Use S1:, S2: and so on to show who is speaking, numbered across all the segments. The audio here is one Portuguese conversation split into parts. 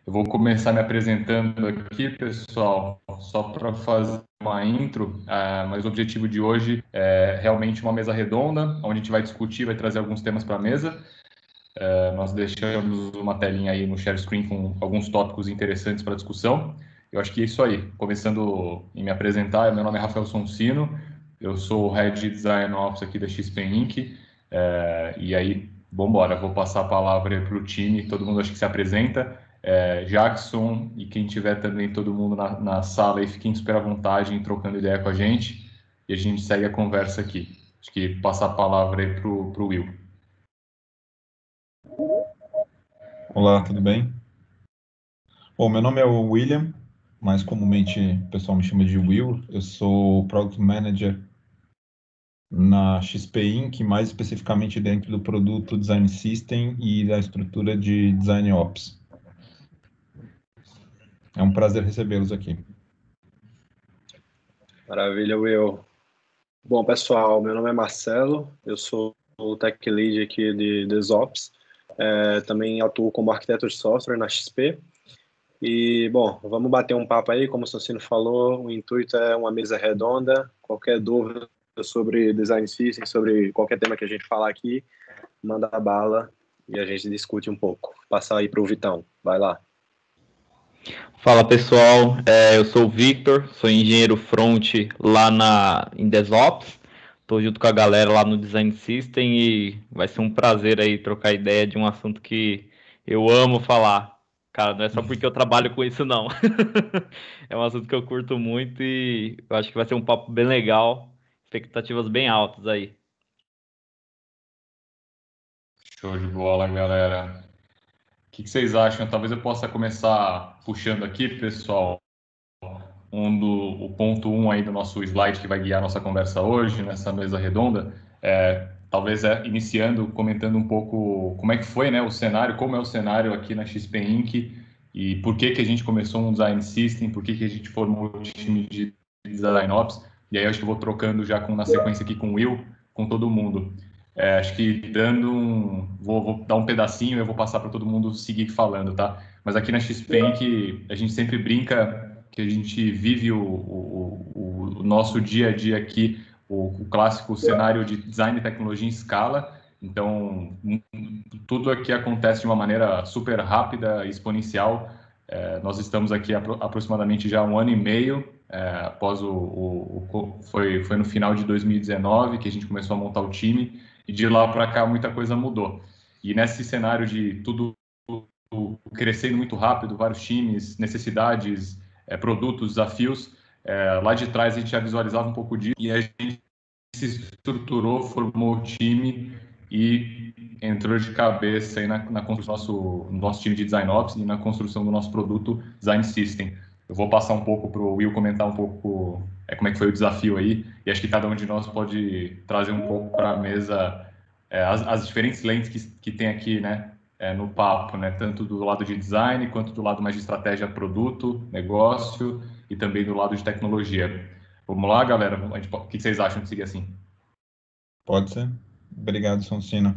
S1: Eu vou começar me apresentando aqui, pessoal, só para fazer uma intro, mas o objetivo de hoje é realmente uma mesa redonda, onde a gente vai discutir, vai trazer alguns temas para a mesa. Nós deixamos uma telinha aí no share screen com alguns tópicos interessantes para discussão. Eu acho que é isso aí. Começando em me apresentar, meu nome é Rafael Sonsino, eu sou o Head Design Office aqui da XP Inc. E aí, vamos embora, vou passar a palavra para o time, todo mundo acho que se apresenta. Jackson e quem tiver também, todo mundo na sala aí, fiquem super à vontade, trocando ideia com a gente e a gente segue a conversa aqui. Acho que passar a palavra aí para o Will.
S2: Olá, tudo bem? Bom, meu nome é o William, mas comumente o pessoal me chama de Will. Eu sou Product Manager na XP Inc., mais especificamente dentro do produto Design System e da estrutura de Design Ops. É um prazer recebê-los aqui.
S3: Maravilha, Will. Bom, pessoal, meu nome é Marcelo, eu sou o Tech Lead aqui de DevOps, também atuo como arquiteto de software na XP. E, bom, vamos bater um papo aí, como o Sancino falou, o intuito é uma mesa redonda, qualquer dúvida sobre Design System, sobre qualquer tema que a gente falar aqui, manda a bala e a gente discute um pouco. Passar aí para o Vitão, vai lá.
S4: Fala pessoal, eu sou o Victor, sou engenheiro front lá em DevOps, estou junto com a galera lá no Design System e vai ser um prazer aí trocar ideia de um assunto que eu amo falar. Cara, não é só porque eu trabalho com isso não, é um assunto que eu curto muito e eu acho que vai ser um papo bem legal, expectativas bem altas aí.
S1: Show de bola, galera. O que vocês acham? Talvez eu possa começar puxando aqui, pessoal, o ponto 1 aí do nosso slide que vai guiar a nossa conversa hoje, nessa mesa redonda. Talvez iniciando, comentando um pouco como é que foi, né, o cenário, como é o cenário aqui na XP Inc. E por que a gente começou um Design System, por que a gente formou o time de Design Ops. E aí eu acho que eu vou trocando já na sequência aqui com o Will, com todo mundo. Acho que vou dar um pedacinho e eu vou passar para todo mundo seguir falando, tá? Mas aqui na XP Inc. a gente sempre brinca que a gente vive o nosso dia a dia aqui, o clássico cenário de design e tecnologia em escala. Então, tudo aqui acontece de uma maneira super rápida e exponencial. Nós estamos aqui aproximadamente já 1 ano e meio, após foi no final de 2019 que a gente começou a montar o time, e de lá para cá muita coisa mudou. E nesse cenário de tudo crescendo muito rápido, vários times, necessidades, produtos, desafios, lá de trás a gente já visualizava um pouco disso e a gente se estruturou, formou o time e entrou de cabeça aí na construção do nosso time de Design Ops e na construção do nosso produto Design System. Eu vou passar um pouco para o Will comentar um pouco como é que foi o desafio aí, e acho que cada um de nós pode trazer um pouco para a mesa as diferentes lentes que tem aqui, né, no papo, né, tanto do lado de design, quanto do lado mais de estratégia, produto, negócio, e também do lado de tecnologia. Vamos lá, galera? O que vocês acham de seguir assim?
S2: Pode ser? Obrigado, Sonsino.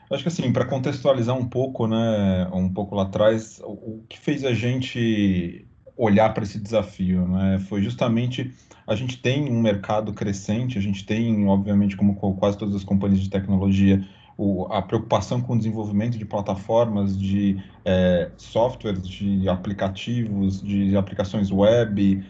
S2: Acho que assim, para contextualizar um pouco, né, um pouco lá atrás, o que fez a gente olhar para esse desafio, né, foi justamente a gente tem um mercado crescente, a gente tem, obviamente, como quase todas as companhias de tecnologia, a preocupação com o desenvolvimento de plataformas, de softwares, de aplicativos, de aplicações web,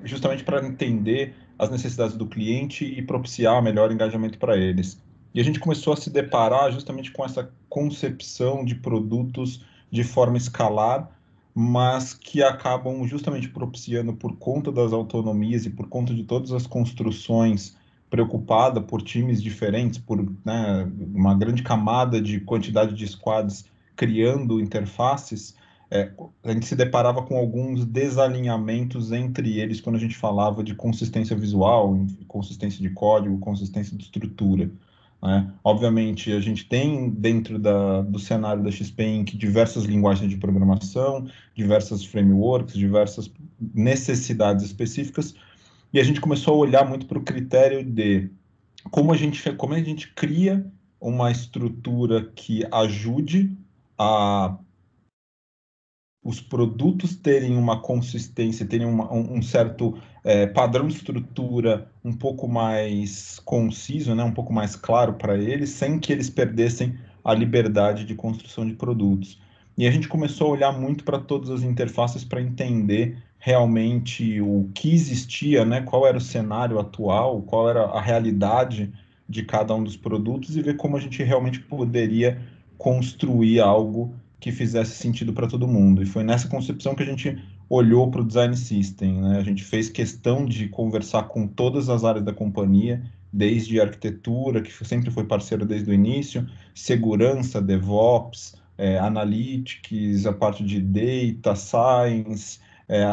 S2: justamente para entender as necessidades do cliente e propiciar melhor engajamento para eles. E a gente começou a se deparar justamente com essa concepção de produtos de forma escalar, mas que acabam justamente propiciando, por conta das autonomias e por conta de todas as construções preocupada por times diferentes, por, né, uma grande camada de quantidade de squads criando interfaces, a gente se deparava com alguns desalinhamentos entre eles quando a gente falava de consistência visual, consistência de código, consistência de estrutura. Né? Obviamente, a gente tem dentro do cenário da XP Inc. diversas linguagens de programação, diversas frameworks, diversas necessidades específicas, e a gente começou a olhar muito para o critério de como a gente cria uma estrutura que ajude a os produtos terem uma consistência, terem um certo padrão de estrutura um pouco mais conciso, né, um pouco mais claro para eles, sem que eles perdessem a liberdade de construção de produtos. E a gente começou a olhar muito para todas as interfaces para entender realmente o que existia, né, qual era o cenário atual, qual era a realidade de cada um dos produtos e ver como a gente realmente poderia construir algo que fizesse sentido para todo mundo. E foi nessa concepção que a gente olhou para o design system, né? A gente fez questão de conversar com todas as áreas da companhia, desde arquitetura, que sempre foi parceiro desde o início, segurança, DevOps, Analytics, a parte de Data Science,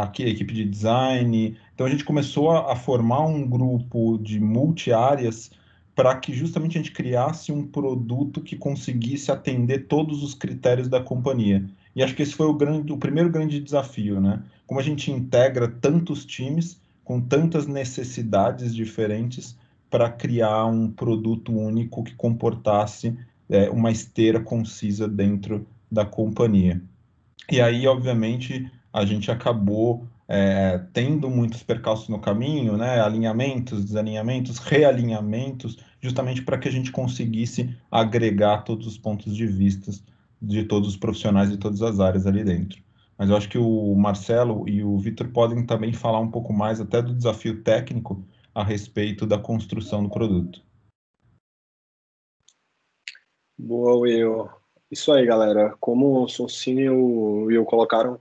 S2: aqui a equipe de design. Então a gente começou a formar um grupo de multi-áreas para que justamente a gente criasse um produto que conseguisse atender todos os critérios da companhia. E acho que esse foi o primeiro grande desafio, né? Como a gente integra tantos times com tantas necessidades diferentes para criar um produto único que comportasse uma esteira concisa dentro da companhia. E aí, obviamente, a gente acabou tendo muitos percalços no caminho, né? Alinhamentos, desalinhamentos, realinhamentos, justamente para que a gente conseguisse agregar todos os pontos de vista de todos os profissionais de todas as áreas ali dentro. Mas eu acho que o Marcelo e o Vitor podem também falar um pouco mais até do desafio técnico a respeito da construção do produto.
S3: Boa, Will. Isso aí, galera. Como o Sonsini e o Will colocaram,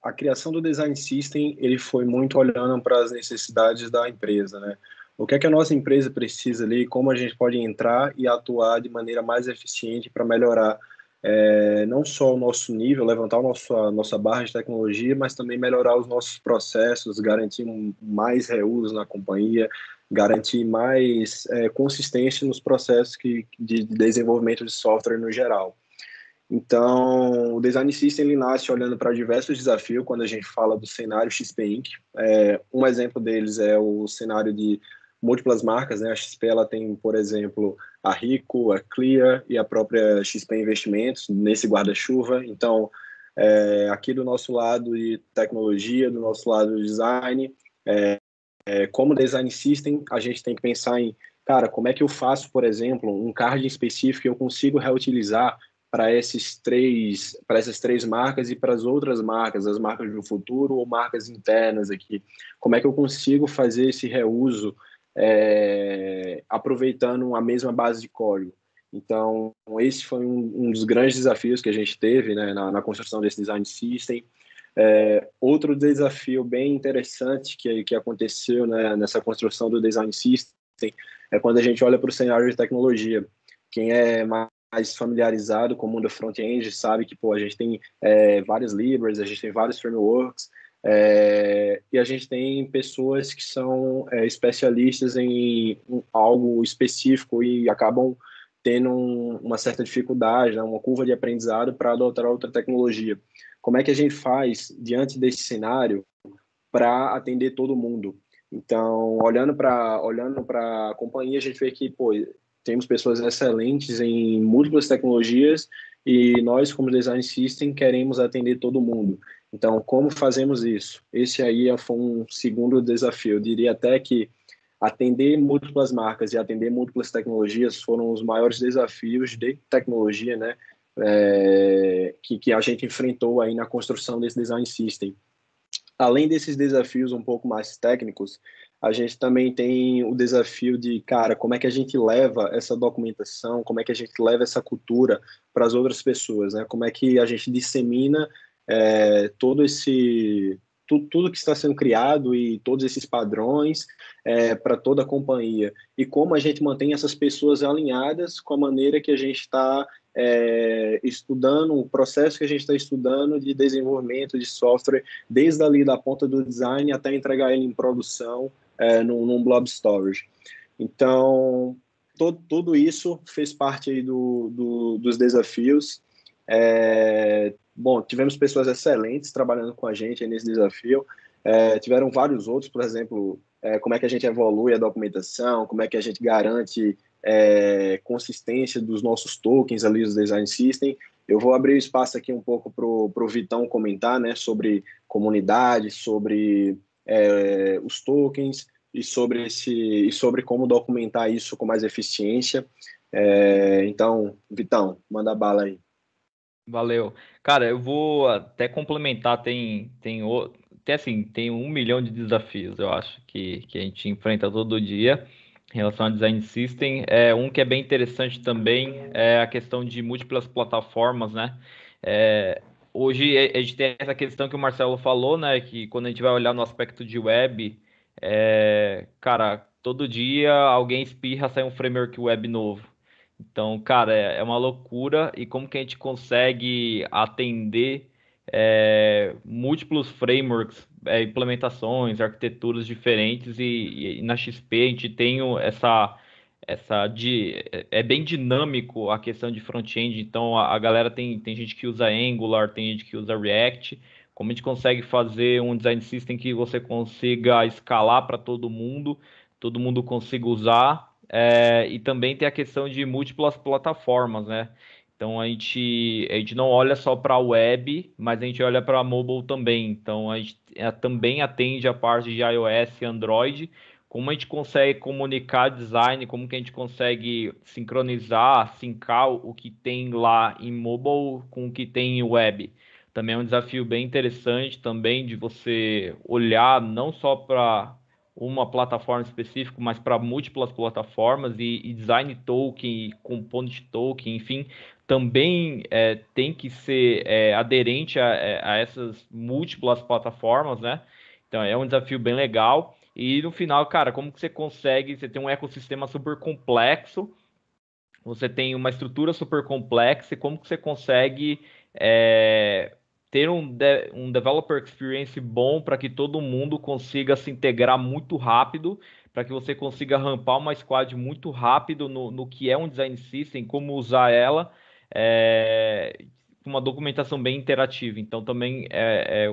S3: a criação do Design System, ele foi muito olhando para as necessidades da empresa, né? O que é que a nossa empresa precisa ali, como a gente pode entrar e atuar de maneira mais eficiente para melhorar não só o nosso nível, levantar a nossa barra de tecnologia, mas também melhorar os nossos processos, garantir mais reuso na companhia, garantir mais consistência nos processos de desenvolvimento de software no geral. Então, o Design System ele nasce olhando para diversos desafios quando a gente fala do cenário XP Inc. Um exemplo deles é o cenário de múltiplas marcas, né? A XP ela tem, por exemplo, a Rico, a Clear e a própria XP Investimentos nesse guarda-chuva. Então, aqui do nosso lado de tecnologia, do nosso lado de design, como Design System, a gente tem que pensar em, cara, como é que eu faço, por exemplo, um card específico que eu consigo reutilizar para essas três marcas e para as outras marcas, as marcas do futuro ou marcas internas aqui. Como é que eu consigo fazer esse reuso aproveitando a mesma base de código? Então, esse foi um dos grandes desafios que a gente teve, né, na construção desse Design System. Outro desafio bem interessante que aconteceu, né, nessa construção do Design System é quando a gente olha para o cenário de tecnologia. Quem é mais familiarizado com o mundo front-end sabe que a gente tem várias libraries, a gente tem vários frameworks, e a gente tem pessoas que são especialistas em algo específico e acabam tendo uma certa dificuldade, né, uma curva de aprendizado para adotar outra tecnologia. Como é que a gente faz diante desse cenário para atender todo mundo? Então, olhando para a companhia, a gente vê que temos pessoas excelentes em múltiplas tecnologias e nós, como Design System, queremos atender todo mundo. Então, como fazemos isso? Esse aí foi um segundo desafio. Eu diria até que atender múltiplas marcas e atender múltiplas tecnologias foram os maiores desafios de tecnologia, né, que a gente enfrentou aí na construção desse Design System. Além desses desafios um pouco mais técnicos, a gente também tem o desafio de, cara, como é que a gente leva essa documentação, como é que a gente leva essa cultura para as outras pessoas, né? Como é que a gente dissemina tudo que está sendo criado e todos esses padrões para toda a companhia. E como a gente mantém essas pessoas alinhadas com a maneira que a gente está estudando, o processo que a gente está estudando de desenvolvimento de software, desde ali da ponta do design até entregar ele em produção num blob storage. Então, tudo isso fez parte aí dos desafios. Bom, tivemos pessoas excelentes trabalhando com a gente nesse desafio. Tiveram vários outros, por exemplo, como é que a gente evolui a documentação, como é que a gente garante consistência dos nossos tokens ali do Design System. Eu vou abrir o espaço aqui um pouco para o Vitão comentar, né, sobre comunidade, sobre os tokens e sobre como documentar isso com mais eficiência. Então, Vitão, manda bala aí.
S4: Valeu. Cara, eu vou até complementar, tem 1 milhão de desafios, eu acho, que a gente enfrenta todo dia em relação ao design system. Um que é bem interessante também é a questão de múltiplas plataformas, né? Hoje a gente tem essa questão que o Marcelo falou, né? Que quando a gente vai olhar no aspecto de web, cara, todo dia alguém espirra, sai um framework web novo. Então, cara, é uma loucura. E como que a gente consegue atender múltiplos frameworks, implementações, arquiteturas diferentes e na XP a gente tem é bem dinâmico a questão de front-end. Então, a galera tem gente que usa Angular, tem gente que usa React. Como a gente consegue fazer um design system que você consiga escalar para todo mundo consiga usar, e também tem a questão de múltiplas plataformas, né? Então a gente não olha só para a web, mas a gente olha para mobile também. Então a gente também atende a parte de iOS e Android. Como a gente consegue comunicar design, como que a gente consegue sincronizar, sincar o que tem lá em mobile com o que tem em web. Também é um desafio bem interessante também de você olhar não só para uma plataforma específica, mas para múltiplas plataformas e design token, e component token, enfim, também tem que ser aderente a essas múltiplas plataformas, né? Então é um desafio bem legal. E no final, cara, como que você consegue? Você tem um ecossistema super complexo, você tem uma estrutura super complexa, e como que você consegue ter um developer experience bom para que todo mundo consiga se integrar muito rápido, para que você consiga rampar uma squad muito rápido no que é um design system, como usar ela, com uma documentação bem interativa. Então, também,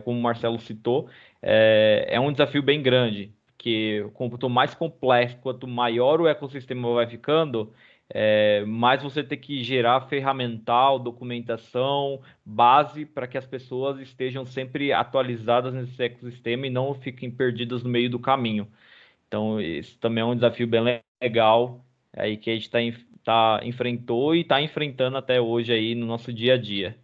S4: como o Marcelo citou, é um desafio bem grande, que quanto mais complexo, quanto maior o ecossistema vai ficando, mais você tem que gerar ferramental, documentação, base para que as pessoas estejam sempre atualizadas nesse ecossistema e não fiquem perdidas no meio do caminho. Então, isso também é um desafio bem legal aí que a gente enfrentou e está enfrentando até hoje aí no nosso dia a dia.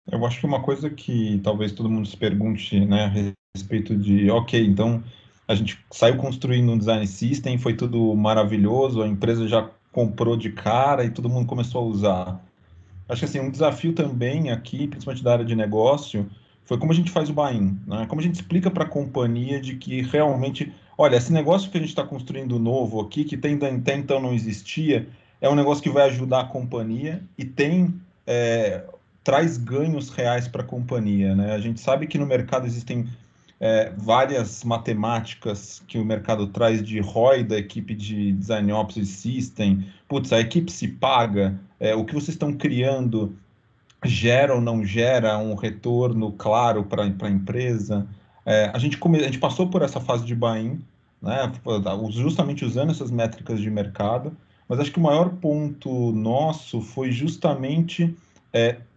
S2: Eu acho que uma coisa que talvez todo mundo se pergunte, né, a respeito de, ok, então a gente saiu construindo um design system, foi tudo maravilhoso, a empresa já comprou de cara e todo mundo começou a usar. Acho que assim, um desafio também aqui, principalmente da área de negócio, foi como a gente faz o buy-in, né? Como a gente explica para a companhia de que realmente, olha, esse negócio que a gente está construindo novo aqui, que até então não existia, é um negócio que vai ajudar a companhia e traz ganhos reais para a companhia, né? A gente sabe que no mercado existem várias matemáticas que o mercado traz de ROI da equipe de Design Ops e System. Putz, a equipe se paga, o que vocês estão criando gera ou não gera um retorno claro para a empresa. A gente passou por essa fase de buy-in, né, justamente usando essas métricas de mercado, mas acho que o maior ponto nosso foi justamente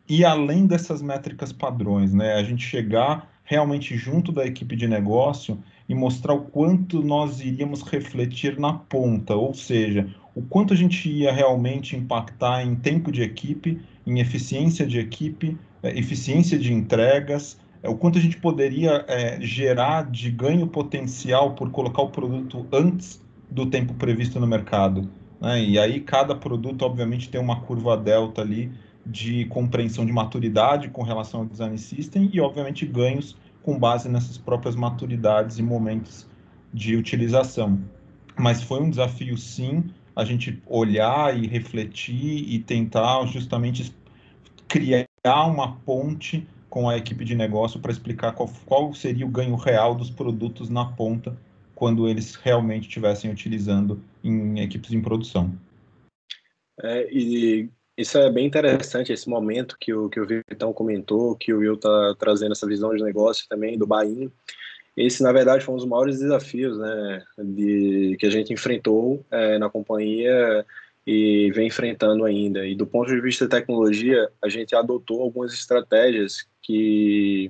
S2: ir além dessas métricas padrões, né? A gente chegar realmente junto da equipe de negócio e mostrar o quanto nós iríamos refletir na ponta, ou seja, o quanto a gente ia realmente impactar em tempo de equipe, em eficiência de equipe, eficiência de entregas, o quanto a gente poderia gerar de ganho potencial por colocar o produto antes do tempo previsto no mercado, né? E aí cada produto, obviamente, tem uma curva delta ali de compreensão de maturidade com relação ao design system e, obviamente, ganhos com base nessas próprias maturidades e momentos de utilização. Mas foi um desafio, sim, a gente olhar e refletir e tentar justamente criar uma ponte com a equipe de negócio para explicar qual seria o ganho real dos produtos na ponta quando eles realmente estivessem utilizando em equipes em produção.
S3: E isso é bem interessante, esse momento que o Vitão comentou, que o Will está trazendo essa visão de negócio também do buy-in. Esse, na verdade, foi um dos maiores desafios, né, que a gente enfrentou na companhia e vem enfrentando ainda. E do ponto de vista da tecnologia, a gente adotou algumas estratégias que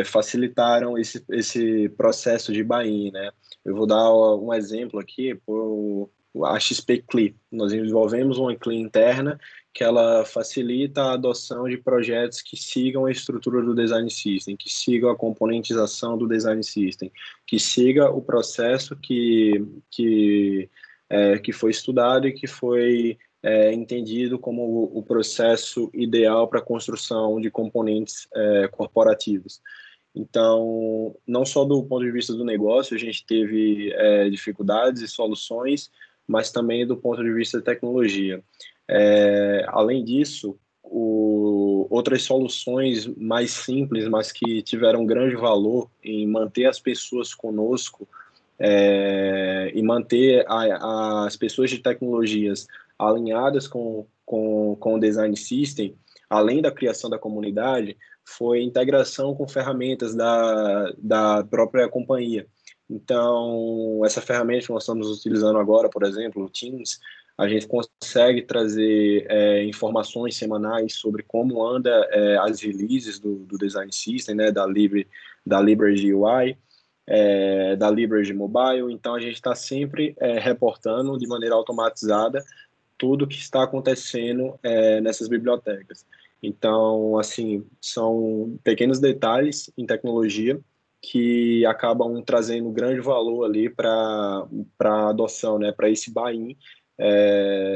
S3: facilitaram esse processo de buy-in, né? Eu vou dar um exemplo aqui, a XP CLI. Nós desenvolvemos uma CLI interna que ela facilita a adoção de projetos que sigam a estrutura do Design System, que sigam a componentização do Design System, que siga o processo que foi estudado e que foi entendido como o processo ideal para a construção de componentes corporativos. Então, não só do ponto de vista do negócio, a gente teve dificuldades e soluções, mas também do ponto de vista da tecnologia. Além disso, outras soluções mais simples, mas que tiveram grande valor em manter as pessoas conosco e manter as pessoas de tecnologias alinhadas com o Design System, além da criação da comunidade, foi integração com ferramentas da própria companhia. Então, essa ferramenta que nós estamos utilizando agora, por exemplo, o Teams, a gente consegue trazer informações semanais sobre como anda as releases do Design System, né, da Libre UI, da Libre Mobile. Então, a gente está sempre reportando de maneira automatizada tudo que está acontecendo nessas bibliotecas. Então, assim, são pequenos detalhes em tecnologia que acabam trazendo grande valor ali para a adoção, né, para esse buy-in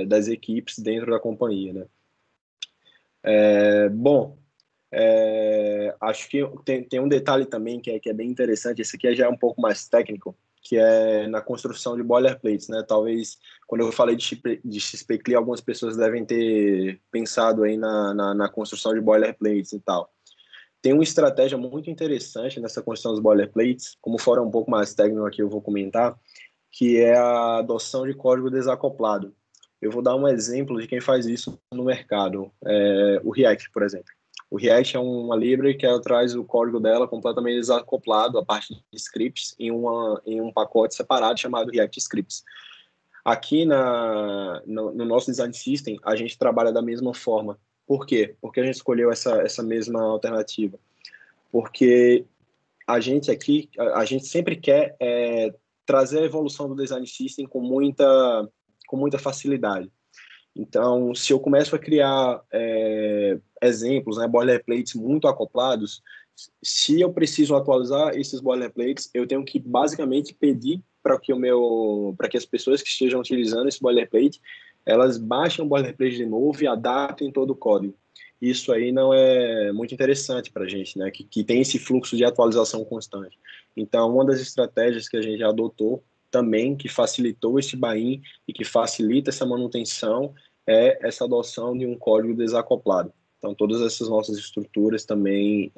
S3: das equipes dentro da companhia, né. Acho que tem um detalhe também que é bem interessante, esse aqui já é um pouco mais técnico, que é na construção de boilerplates, né? Talvez, quando eu falei de XP CLI, algumas pessoas devem ter pensado aí na construção de boilerplates e tal. Tem uma estratégia muito interessante nessa construção dos boilerplates, como fora um pouco mais técnico aqui eu vou comentar, que é a adoção de código desacoplado. Eu vou dar um exemplo de quem faz isso no mercado, o React, por exemplo. O React é uma library que ela traz o código dela completamente desacoplado, a parte de scripts, em um pacote separado chamado React Scripts. Aqui no nosso Design System, a gente trabalha da mesma forma. Por quê? Porque a gente escolheu essa mesma alternativa. Porque a gente sempre quer trazer a evolução do Design System com muita facilidade. Então, se eu começo a criar exemplos, né, boilerplates muito acoplados, se eu preciso atualizar esses boilerplates, eu tenho que basicamente pedir para que as pessoas que estejam utilizando esse boilerplate, elas baixem o boilerplate de novo e adaptem todo o código. Isso aí não é muito interessante para a gente, né, que tem esse fluxo de atualização constante. Então, uma das estratégias que a gente adotou também, que facilitou esse buy-in e que facilita essa manutenção, é essa adoção de um código desacoplado. Então, todas essas nossas estruturas também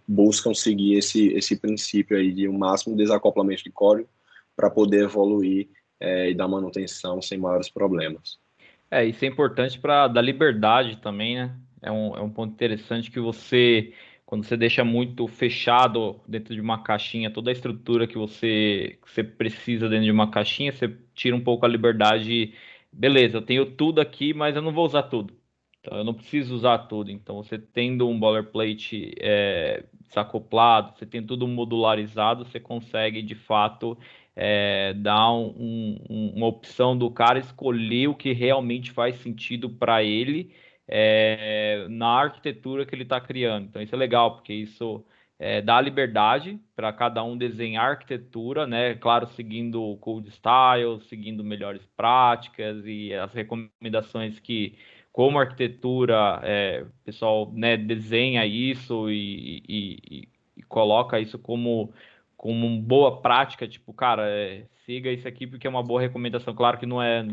S3: buscam seguir esse princípio aí de um máximo desacoplamento de código para poder evoluir e dar manutenção sem maiores problemas.
S4: Isso é importante para dar liberdade também, né? É um ponto interessante que quando você deixa muito fechado dentro de uma caixinha, toda a estrutura que você precisa dentro de uma caixinha, você tira um pouco a liberdade. Beleza, eu tenho tudo aqui, mas eu não vou usar tudo. Então, eu não preciso usar tudo. Então, você tendo um boilerplate desacoplado, você tem tudo modularizado, você consegue, de fato, dar uma opção do cara escolher o que realmente faz sentido para ele na arquitetura que ele está criando. Então, isso é legal, porque isso dá liberdade para cada um desenhar arquitetura, né? Claro, seguindo o code style, seguindo melhores práticas e as recomendações que, como arquitetura, o pessoal, né, desenha isso e coloca isso como uma boa prática, tipo, cara, siga isso aqui porque é uma boa recomendação. Claro que não é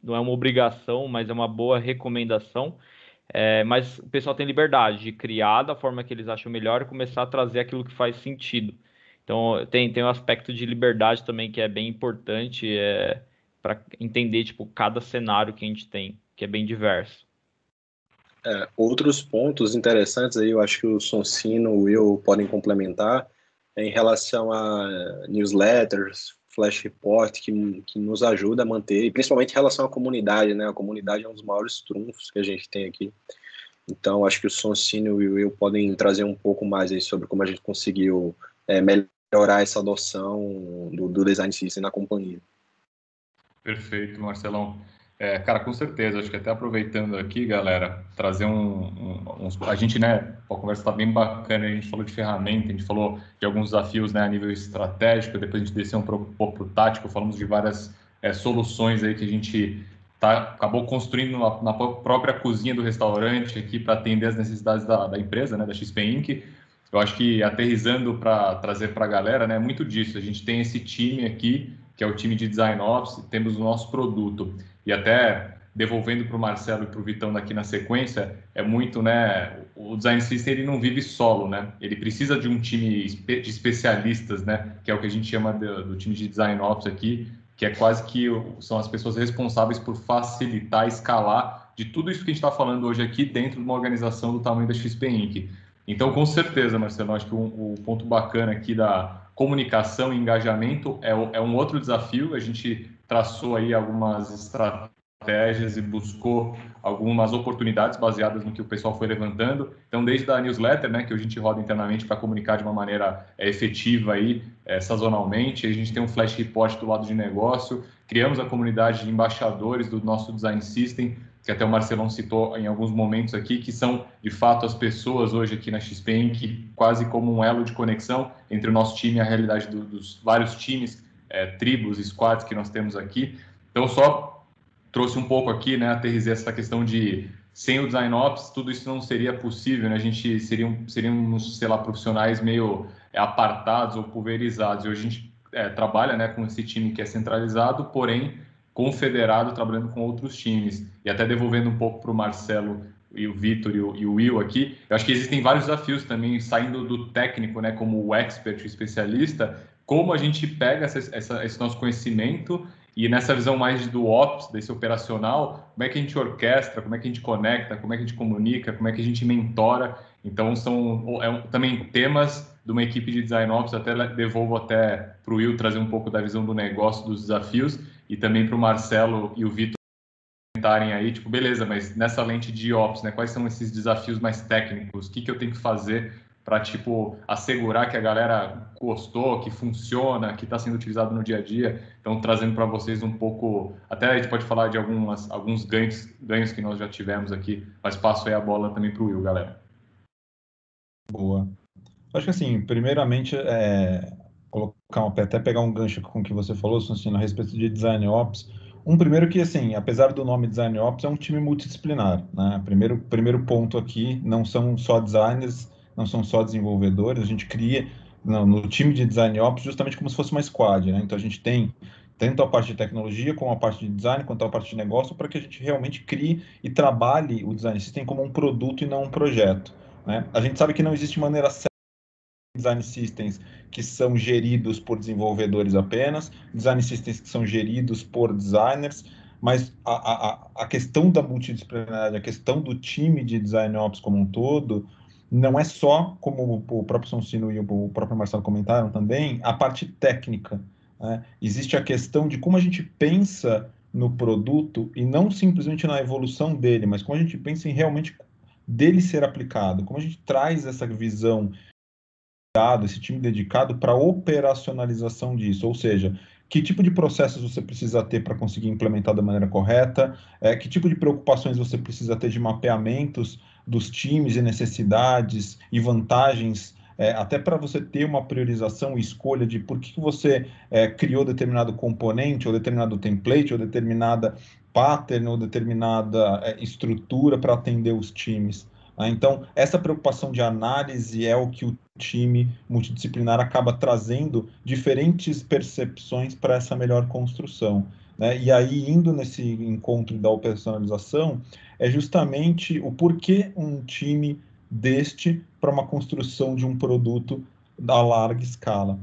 S4: uma obrigação, mas é uma boa recomendação. Mas o pessoal tem liberdade de criar da forma que eles acham melhor e começar a trazer aquilo que faz sentido. Então, tem um aspecto de liberdade também que é bem importante para entender, tipo, cada cenário que a gente tem, que é bem diverso.
S3: Outros pontos interessantes aí, eu acho que o Sonsino e o Will podem complementar, em relação a newsletters, flash report que nos ajuda a manter, e principalmente em relação à comunidade, né? A comunidade é um dos maiores trunfos que a gente tem aqui. Então, acho que o Sonsino e o Will podem trazer um pouco mais aí sobre como a gente conseguiu melhorar essa adoção do Design System na companhia.
S1: Perfeito, Marcelão. Cara, com certeza, acho que até aproveitando aqui, galera, trazer a gente, né, a conversa está bem bacana, a gente falou de ferramenta, a gente falou de alguns desafios, né, a nível estratégico, depois a gente desceu um pouco para o tático, falamos de várias soluções aí que a gente acabou construindo na própria cozinha do restaurante aqui para atender as necessidades da empresa, né, da XP Inc. Eu acho que aterrissando para trazer para a galera, né, muito disso, a gente tem esse time aqui, que é o time de Design Ops, temos o nosso produto. E até devolvendo para o Marcelo e para o Vitão daqui na sequência, é muito, né? O Design System ele não vive solo, né? Ele precisa de um time de especialistas, né? Que é o que a gente chama do time de Design Ops aqui, que é quase que são as pessoas responsáveis por facilitar, escalar de tudo isso que a gente está falando hoje aqui dentro de uma organização do tamanho da XP Inc. Então, com certeza, Marcelo, acho que o ponto bacana aqui da comunicação e engajamento é um outro desafio. A gente traçou aí algumas estratégias e buscou algumas oportunidades baseadas no que o pessoal foi levantando. Então, desde a newsletter, né, que a gente roda internamente para comunicar de uma maneira efetiva aí, sazonalmente, a gente tem um flash report do lado de negócio, criamos a comunidade de embaixadores do nosso Design System, que até o Marcelão citou em alguns momentos aqui, que são, de fato, as pessoas hoje aqui na XP Inc., quase como um elo de conexão entre o nosso time e a realidade dos vários times, tribos, squads que nós temos aqui. Então, só trouxe um pouco aqui, né, aterrissei essa questão de, sem o Design Ops, tudo isso não seria possível, né? A gente seríamos, sei lá, profissionais meio apartados ou pulverizados. E hoje a gente trabalha, né, com esse time que é centralizado, porém confederado, trabalhando com outros times. E até devolvendo um pouco para o Marcelo e o Vitor e o Will aqui, eu acho que existem vários desafios também, saindo do técnico, né, como o expert, o especialista, como a gente pega esse nosso conhecimento e nessa visão mais do Ops, desse operacional, como é que a gente orquestra, como é que a gente conecta, como é que a gente comunica, como é que a gente mentora. Então, são também temas de uma equipe de Design Ops, até devolvo até para o Will trazer um pouco da visão do negócio, dos desafios, e também para o Marcelo e o Vitor comentarem aí, tipo, beleza, mas nessa lente de Ops, né, quais são esses desafios mais técnicos? O que eu tenho que fazer para, tipo, assegurar que a galera gostou, que funciona, que está sendo utilizado no dia a dia? Então, trazendo para vocês um pouco, até a gente pode falar de alguns ganhos que nós já tivemos aqui, mas passo aí a bola também para o Will, galera.
S2: Boa. Acho que assim, primeiramente, até pegar um gancho com o que você falou, Sonsino, a respeito de Design Ops. Primeiro que, assim, apesar do nome Design Ops, é um time multidisciplinar, né? Primeiro ponto aqui, não são só designers, não são só desenvolvedores, a gente cria no time de Design Ops justamente como se fosse uma squad, né? Então a gente tem tanto a parte de tecnologia, como a parte de design, quanto a parte de negócio, para que a gente realmente crie e trabalhe o Design System como um produto e não um projeto, né? A gente sabe que não existe maneira certa Design Systems que são geridos por desenvolvedores apenas, Design Systems que são geridos por designers, mas a questão da multidisciplinaridade, a questão do time de Design Ops como um todo, não é só, como o próprio Sonsino e o próprio Marcelo comentaram também, a parte técnica, né? Existe a questão de como a gente pensa no produto e não simplesmente na evolução dele, mas como a gente pensa em realmente dele ser aplicado, como a gente traz essa visão, esse time dedicado para a operacionalização disso, ou seja, que tipo de processos você precisa ter para conseguir implementar da maneira correta, que tipo de preocupações você precisa ter de mapeamentos dos times e necessidades e vantagens, até para você ter uma priorização e escolha de por que você criou determinado componente, ou determinado template, ou determinada pattern, ou determinada estrutura para atender os times. Então, essa preocupação de análise é o que o time multidisciplinar acaba trazendo diferentes percepções para essa melhor construção, né? E aí, indo nesse encontro da operacionalização, é justamente o porquê um time deste para uma construção de um produto a larga escala.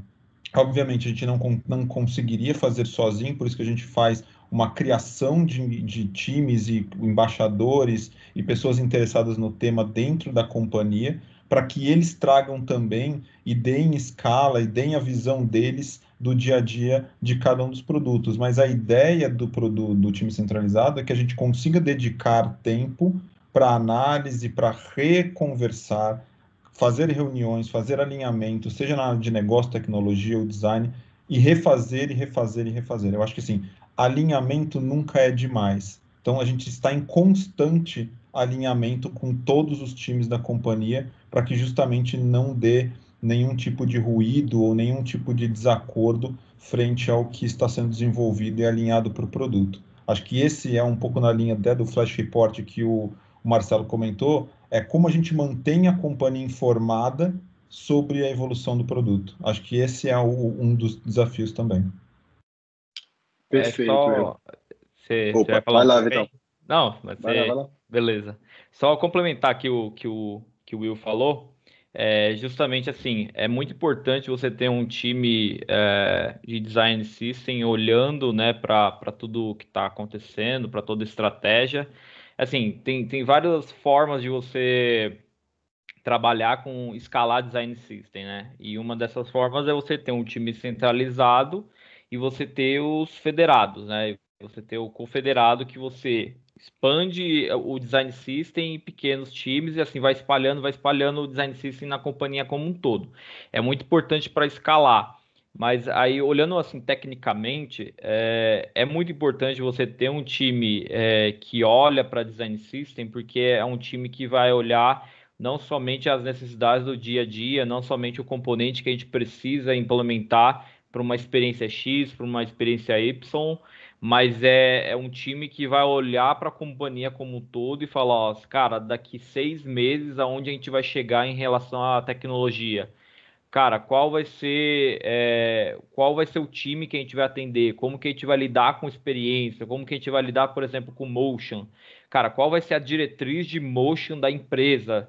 S2: Obviamente, a gente não conseguiria fazer sozinho, por isso que a gente faz uma criação de times e embaixadores e pessoas interessadas no tema dentro da companhia, para que eles tragam também e deem escala e deem a visão deles do dia a dia de cada um dos produtos. Mas a ideia do time centralizado é que a gente consiga dedicar tempo para análise, para reconversar, fazer reuniões, fazer alinhamento, seja na área de negócio, tecnologia ou design, e refazer, e refazer, e refazer. Eu acho que, assim, alinhamento nunca é demais. Então, a gente está em constante alinhamento com todos os times da companhia para que justamente não dê nenhum tipo de ruído ou nenhum tipo de desacordo frente ao que está sendo desenvolvido e alinhado para o produto. Acho que esse é um pouco na linha até do Flash Report que o Marcelo comentou, é como a gente mantém a companhia informada sobre a evolução do produto. Acho que esse é um dos desafios também.
S4: É
S3: Perfeito,
S4: só. Você vai
S3: Opa,
S4: falar
S3: vai
S4: um
S3: lá,
S4: pouco
S3: Vitão.
S4: aí? Não, mas
S3: Vai lá,
S4: você.
S3: vai lá.
S4: Beleza. Só complementar aqui o que o Will falou. Justamente assim, é muito importante você ter um time de design system olhando, né, para tudo que está acontecendo, para toda estratégia. Assim, tem várias formas de você trabalhar com escalar design system, né? E uma dessas formas é você ter um time centralizado e você ter os federados, né? Você ter o confederado que você expande o design system em pequenos times e assim vai espalhando o design system na companhia como um todo. É muito importante para escalar. Mas aí, olhando assim tecnicamente, é muito importante você ter um time que olha para design system, porque é um time que vai olhar não somente as necessidades do dia a dia, não somente o componente que a gente precisa implementar para uma experiência X, para uma experiência Y, mas é um time que vai olhar para a companhia como um todo e falar, ó, cara, daqui 6 meses, aonde a gente vai chegar em relação à tecnologia? Cara, qual vai ser o time que a gente vai atender? Como que a gente vai lidar com experiência? Como que a gente vai lidar, por exemplo, com motion? Cara, qual vai ser a diretriz de motion da empresa?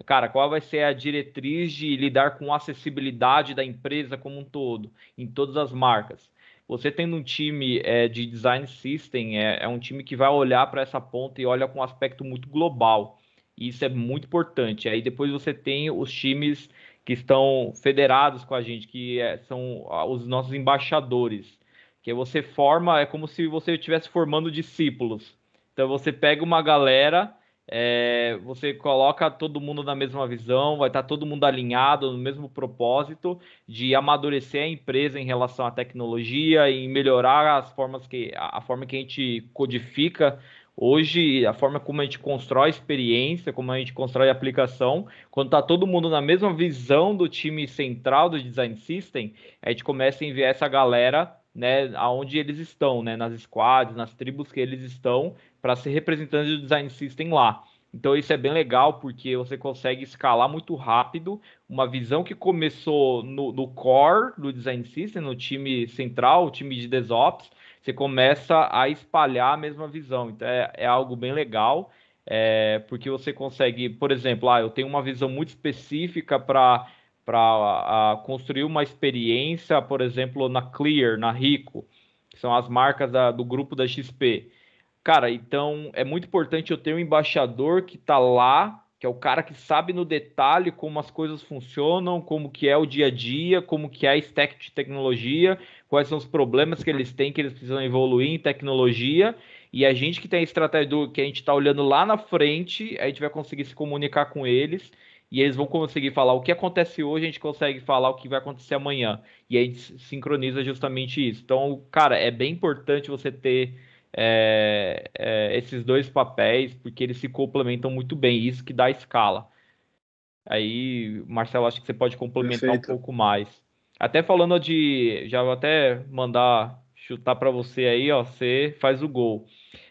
S4: Cara, qual vai ser a diretriz de lidar com a acessibilidade da empresa como um todo, em todas as marcas? Você tendo um time de design system, é um time que vai olhar para essa ponta e olha com um aspecto muito global. E isso é muito importante. Aí depois você tem os times que estão federados com a gente, que são os nossos embaixadores. Que você forma, é como se você estivesse formando discípulos. Então você pega uma galera, você coloca todo mundo na mesma visão, vai estar todo mundo alinhado no mesmo propósito de amadurecer a empresa em relação à tecnologia e melhorar a forma que a gente codifica hoje, a forma como a gente constrói experiência, como a gente constrói aplicação. Quando está todo mundo na mesma visão do time central do Design System, a gente começa a enviar essa galera, né, aonde eles estão, né, nas squads, nas tribos que eles estão, para ser representante do Design System lá. Então isso é bem legal porque você consegue escalar muito rápido uma visão que começou no core do Design System, no time central, o time de DevOps, você começa a espalhar a mesma visão. Então é algo bem legal, porque você consegue, por exemplo, eu tenho uma visão muito específica para construir uma experiência, por exemplo, na Clear, na Rico, que são as marcas do grupo da XP. Cara, então é muito importante eu ter um embaixador que está lá, que é o cara que sabe no detalhe como as coisas funcionam, como que é o dia a dia, como que é a stack de tecnologia, quais são os problemas que eles têm, que eles precisam evoluir em tecnologia, e a gente que tem a estratégia que a gente está olhando lá na frente, a gente vai conseguir se comunicar com eles, e eles vão conseguir falar o que acontece hoje, a gente consegue falar o que vai acontecer amanhã, e a gente sincroniza justamente isso. Então, cara, é bem importante você ter esses dois papéis, porque eles se complementam muito bem, isso que dá escala. Aí, Marcelo, acho que você pode complementar um
S3: Perfeito.
S4: pouco mais. Até falando já vou até mandar chutar para você aí, ó, você faz o gol.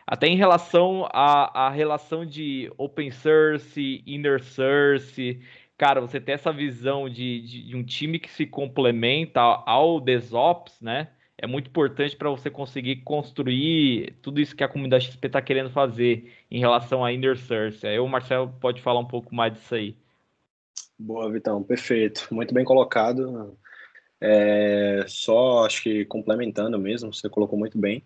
S4: Até em relação à relação de open source, inner source, cara, você tem essa visão de um time que se complementa ao DevOps, né? É muito importante para você conseguir construir tudo isso que a comunidade XP está querendo fazer em relação à inner source. Aí o Marcelo pode falar um pouco mais disso aí.
S3: Boa, Vitão, perfeito. Muito bem colocado. Só acho que complementando mesmo, você colocou muito bem.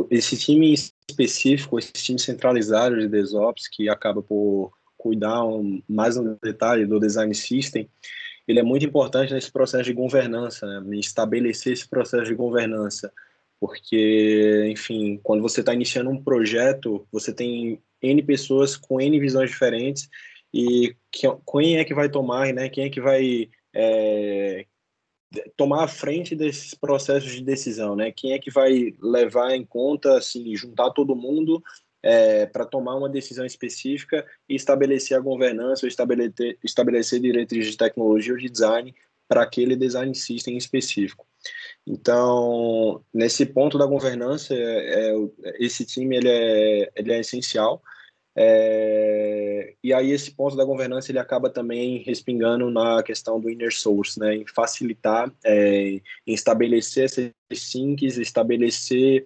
S3: Esse time específico, esse time centralizado de DevOps, que acaba por cuidar mais no detalhe do design system, ele é muito importante nesse processo de governança, né? Estabelecer esse processo de governança, porque, enfim, quando você está iniciando um projeto, você tem N pessoas com N visões diferentes, e quem é que vai tomar, né? Quem é que vai tomar a frente desses processos de decisão, né? Quem é que vai levar em conta, assim, juntar todo mundo para tomar uma decisão específica e estabelecer a governança, ou estabelecer diretrizes de tecnologia ou de design para aquele design system específico. Então, nesse ponto da governança, esse time ele é essencial. E aí esse ponto da governança ele acaba também respingando na questão do inner source, né, em facilitar, em estabelecer esses syncs, estabelecer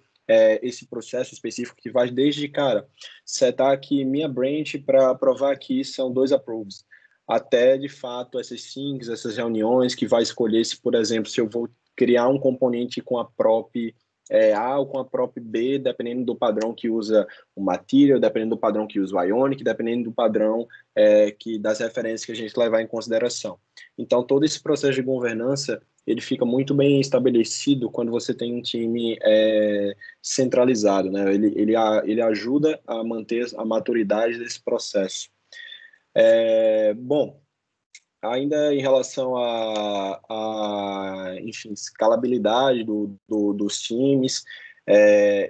S3: esse processo específico que vai desde, cara, setar aqui minha branch para provar que são 2 approves, até, de fato, essas syncs, essas reuniões que vai escolher se, por exemplo, se eu vou criar um componente com a prop A ou com a prop B, dependendo do padrão que usa o Material, dependendo do padrão que usa o Ionic, dependendo do padrão das referências que a gente levar em consideração. Então, todo esse processo de governança, ele fica muito bem estabelecido quando você tem um time centralizado, né? Ele ajuda a manter a maturidade desse processo. Bom, ainda em relação enfim, escalabilidade dos times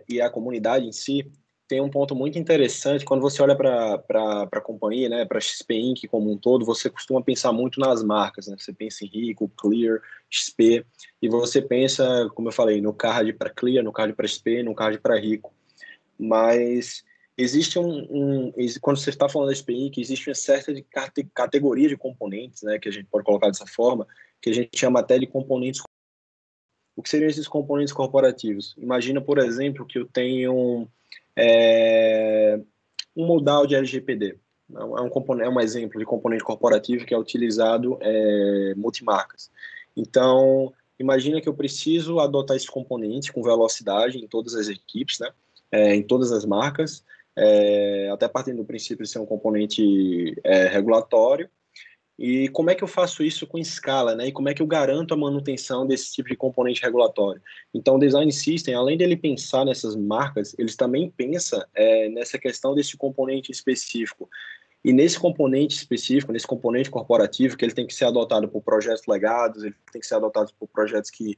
S3: e a comunidade em si, tem um ponto muito interessante. Quando você olha para a companhia, né, para a XP Inc. como um todo, você costuma pensar muito nas marcas, né? Você pensa em Ricoh, Clear, XP, e você pensa, como eu falei, no card para Clear, no card para XP, no card para Ricoh. Mas existe quando você está falando da SPI, que existe uma certa categoria de componentes, né, que a gente pode colocar dessa forma, que a gente chama até de componentes. O que seriam esses componentes corporativos? Imagina, por exemplo, que eu tenho um modal de LGPD. É um exemplo de componente corporativo que é utilizado multimarcas. Então, imagina que eu preciso adotar esse componente com velocidade em todas as equipes, né? Em todas as marcas, até partindo do princípio de ser um componente regulatório. E como é que eu faço isso com escala, né? E como é que eu garanto a manutenção desse tipo de componente regulatório? Então, o Design System, além dele pensar nessas marcas, ele também pensa nessa questão desse componente específico. E nesse componente específico, nesse componente corporativo, que ele tem que ser adotado por projetos legados, ele tem que ser adotado por projetos que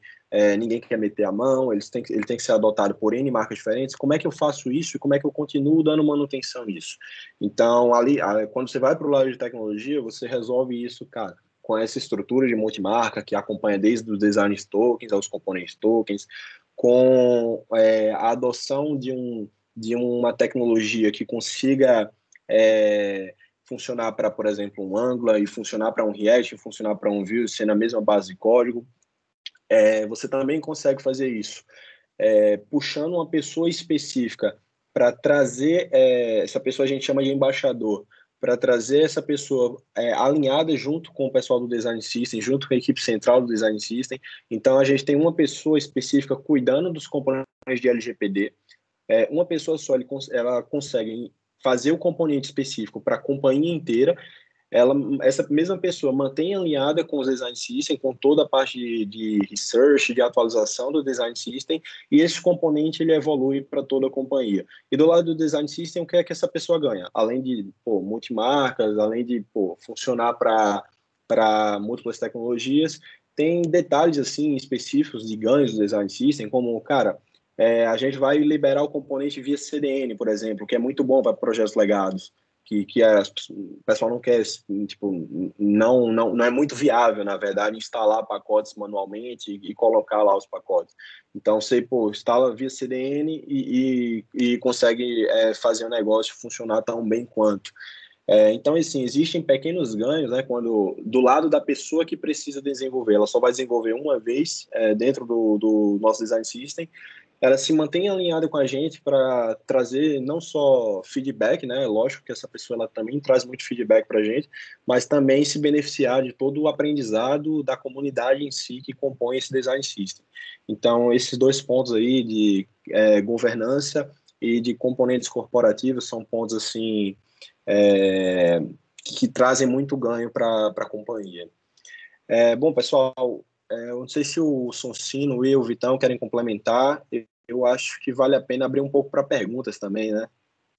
S3: ninguém quer meter a mão, ele tem que ser adotado por N marcas diferentes. Como é que eu faço isso e como é que eu continuo dando manutenção nisso? Então, quando você vai para o lado de tecnologia, você resolve isso, cara, com essa estrutura de multimarca que acompanha desde os design tokens aos componentes tokens, com a adoção de uma tecnologia que consiga funcionar para, por exemplo, um Angular, e funcionar para um React, e funcionar para um Vue, sendo a mesma base de código. Você também consegue fazer isso puxando uma pessoa específica para trazer, essa pessoa a gente chama de embaixador, para trazer essa pessoa alinhada junto com o pessoal do Design System, junto com a equipe central do Design System. Então, a gente tem uma pessoa específica cuidando dos componentes de LGPD. Uma pessoa só, ela consegue fazer o componente específico para a companhia inteira. Essa mesma pessoa mantém alinhada com os Design System, com toda a parte de research, de atualização do Design System, e esse componente ele evolui para toda a companhia. E do lado do Design System, o que é que essa pessoa ganha? Além de multimarcas, além de funcionar para múltiplas tecnologias, tem detalhes assim específicos de ganhos do Design System, como, cara, a gente vai liberar o componente via CDN, por exemplo, que é muito bom para projetos legados, que o pessoal não quer, tipo, não é muito viável, na verdade, instalar pacotes manualmente e colocar lá os pacotes. Então, você instala via CDN e consegue fazer o negócio funcionar tão bem quanto. Então, assim, existem pequenos ganhos, né, quando do lado da pessoa que precisa desenvolver, ela só vai desenvolver uma vez dentro do nosso Design System. Ela se mantém alinhada com a gente para trazer não só feedback, né? Lógico que essa pessoa ela também traz muito feedback para a gente, mas também se beneficiar de todo o aprendizado da comunidade em si que compõe esse Design System. Então, esses 2 pontos aí de governança e de componentes corporativos são pontos assim que trazem muito ganho para a companhia. Bom, pessoal, eu não sei se o Sonsino e o Vitão querem complementar. Eu acho que vale a pena abrir um pouco para perguntas também, né?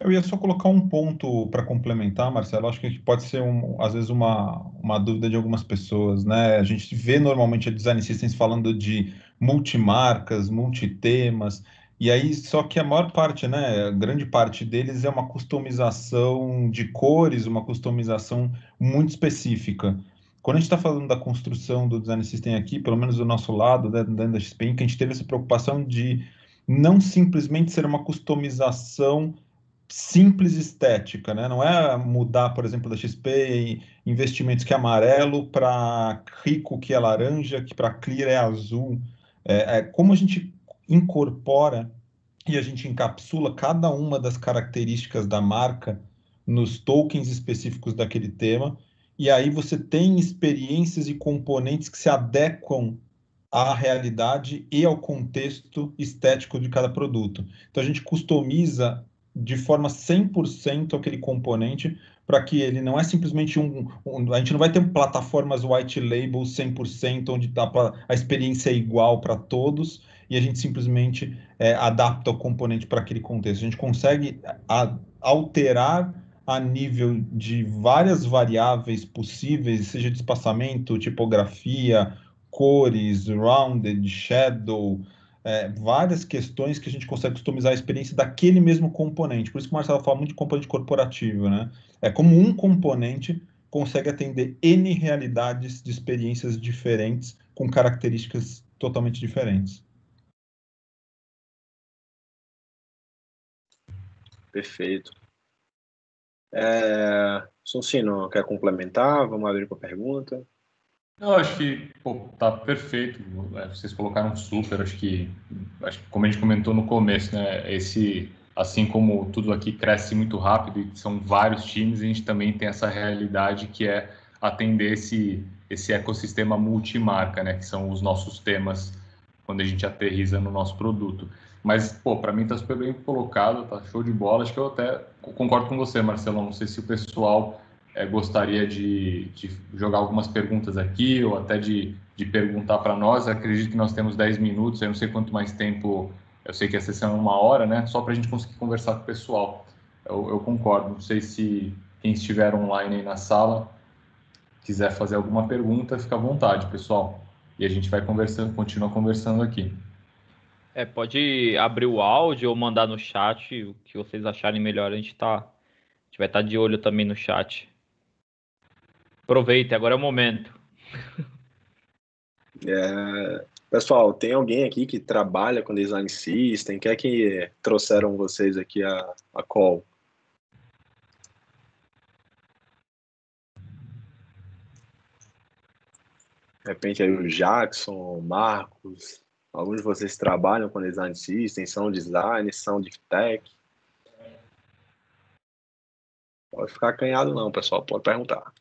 S2: Eu ia só colocar um ponto para complementar, Marcelo. Acho que pode ser, às vezes, uma dúvida de algumas pessoas, né? A gente vê normalmente a Design Systems falando de multimarcas, multitemas, e aí, só que a maior parte, né? A grande parte deles é uma customização de cores, uma customização muito específica. Quando a gente está falando da construção do Design System aqui, pelo menos do nosso lado, né, dentro da XP Inc., a gente teve essa preocupação de não simplesmente ser uma customização simples estética, né? Não é mudar, por exemplo, da XP em investimentos que é amarelo para rico que é laranja, que para clear é azul. Como a gente incorpora e a gente encapsula cada uma das características da marca nos tokens específicos daquele tema, e aí você tem experiências e componentes que se adequam à realidade e ao contexto estético de cada produto. Então a gente customiza de forma 100% aquele componente para que ele não é simplesmente a gente não vai ter plataformas white label 100% onde a experiência é igual para todos e a gente simplesmente adapta o componente para aquele contexto. A gente consegue alterar a nível de várias variáveis possíveis, seja de espaçamento, tipografia, cores, rounded, shadow, várias questões que a gente consegue customizar a experiência daquele mesmo componente. Por isso que o Marcelo fala muito de componente corporativo, né? É como um componente consegue atender N realidades de experiências diferentes com características totalmente diferentes.
S3: Perfeito. Sonsino, quer complementar? Vamos abrir para pergunta.
S1: Eu acho que tá perfeito. Vocês colocaram super. Acho que como a gente comentou no começo, né? Assim como tudo aqui cresce muito rápido e são vários times, a gente também tem essa realidade que é atender esse ecossistema multimarca, né? Que são os nossos temas quando a gente aterriza no nosso produto. Mas, para mim tá super bem colocado, tá show de bola. Acho que eu até concordo com você, Marcelo. Não sei se o pessoal gostaria de jogar algumas perguntas aqui ou até de perguntar para nós. Acredito que nós temos 10 minutos, eu não sei quanto mais tempo, eu sei que a sessão é 1 hora, né? Só para a gente conseguir conversar com o pessoal. Eu concordo, não sei se quem estiver online aí na sala quiser fazer alguma pergunta, fica à vontade, pessoal. E a gente vai conversando, continua conversando aqui.
S4: Pode abrir o áudio ou mandar no chat o que vocês acharem melhor. A gente vai estar de olho também no chat. Aproveite, agora é o momento.
S3: Pessoal, tem alguém aqui que trabalha com Design System? Quer que trouxeram vocês aqui a call? De repente aí o Jackson, o Marcos, alguns de vocês trabalham com Design System, são design, são de tech. Pode ficar acanhado não, pessoal, pode perguntar.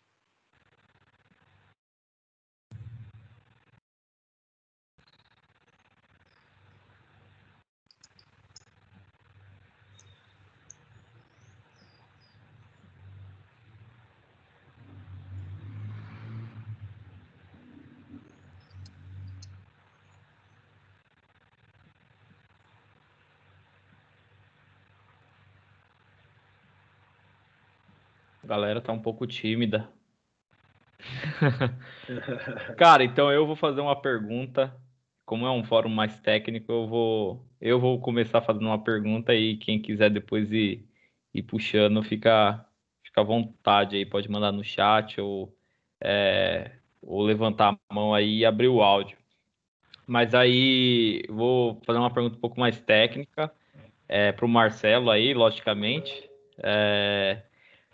S4: A galera tá um pouco tímida. Cara, então eu vou fazer uma pergunta. Como é um fórum mais técnico, eu vou começar fazendo uma pergunta e quem quiser depois ir puxando, fica à vontade aí. Pode mandar no chat ou levantar a mão aí e abrir o áudio. Mas aí vou fazer uma pergunta um pouco mais técnica para o Marcelo aí, logicamente.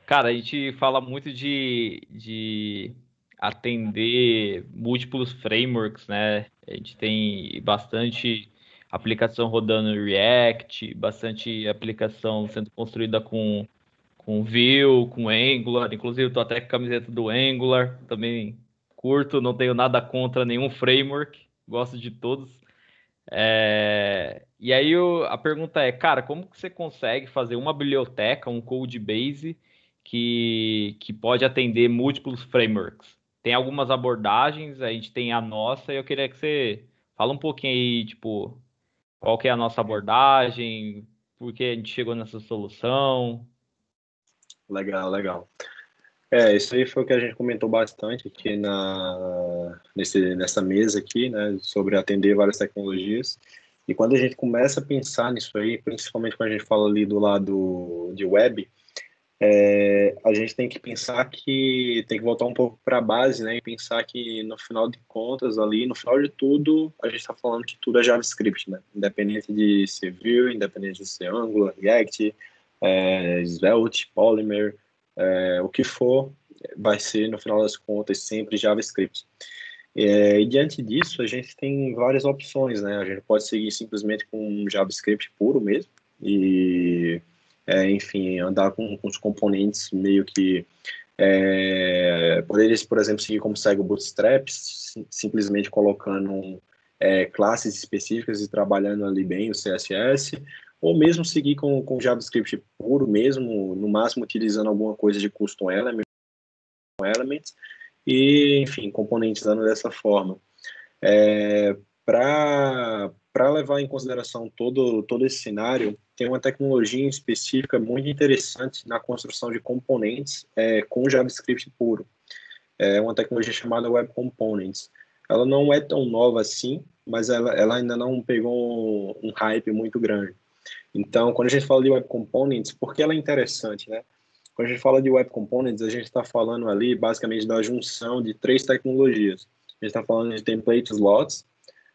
S4: Cara, a gente fala muito de atender múltiplos frameworks, né? A gente tem bastante aplicação rodando em React, bastante aplicação sendo construída com Vue, com Angular. Inclusive, eu tô até com a camiseta do Angular, também curto, não tenho nada contra nenhum framework, gosto de todos. E aí a pergunta é, cara, como que você consegue fazer uma biblioteca, um code base que pode atender múltiplos frameworks? tem algumas abordagens, a gente tem a nossa, e eu queria que você fala um pouquinho aí, tipo, qual que é a nossa abordagem, por que a gente chegou nessa solução.
S3: Legal, legal. Isso aí foi o que a gente comentou bastante aqui nessa mesa aqui, né, sobre atender várias tecnologias. E quando a gente começa a pensar nisso aí, principalmente quando a gente fala ali do lado de web, a gente tem que pensar que tem que voltar um pouco para a base, né, e pensar que no final de contas ali, no final de tudo, a gente está falando que tudo é JavaScript, né, independente de ser Vue, independente de ser Angular, React, Svelte, Polymer, o que for, vai ser no final das contas sempre JavaScript. E diante disso, a gente tem várias opções, né? A gente pode seguir simplesmente com JavaScript puro mesmo e, enfim, andar com os componentes meio que poderia, por exemplo, seguir como segue o Bootstrap, simplesmente colocando classes específicas e trabalhando ali bem o CSS, ou mesmo seguir com JavaScript puro mesmo, no máximo utilizando alguma coisa de custom elements e, enfim, componentizando dessa forma. Para levar em consideração todo esse cenário, tem uma tecnologia específica muito interessante na construção de componentes com JavaScript puro. É uma tecnologia chamada Web Components. Ela não é tão nova assim, mas ela ainda não pegou um hype muito grande. Então, quando a gente fala de Web Components, por que ela é interessante, né? Quando a gente fala de Web Components, a gente está falando ali basicamente da junção de 3 tecnologias. A gente está falando de Template Slots,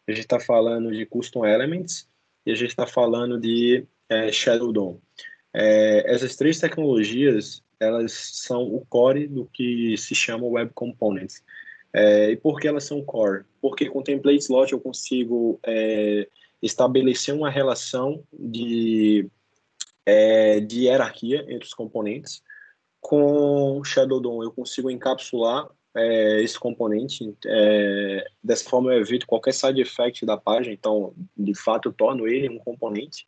S3: a gente está falando de Custom Elements e a gente está falando de Shadow DOM. Essas 3 tecnologias, elas são o core do que se chama Web Components. E por que elas são core? Porque com Template Slot eu consigo estabelecer uma relação de hierarquia entre os componentes. Com Shadow DOM eu consigo encapsular esse componente. Dessa forma eu evito qualquer side effect da página, então de fato eu torno ele um componente.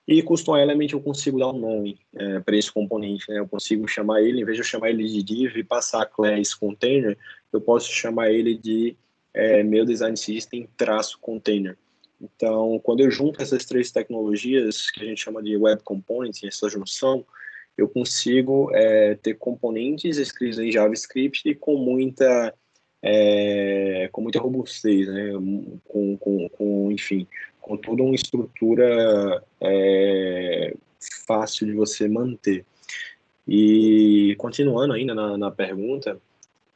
S3: E Custom Element eu consigo dar um nome para esse componente, né? Eu consigo chamar ele, em vez de eu chamar ele de div e passar a class container, eu posso chamar ele de meu design system -container. Então, quando eu junto essas 3 tecnologias, que a gente chama de Web Components, essa junção, eu consigo ter componentes escritos em JavaScript e com muita robustez, né? Enfim, com toda uma estrutura fácil de você manter. E continuando ainda na pergunta,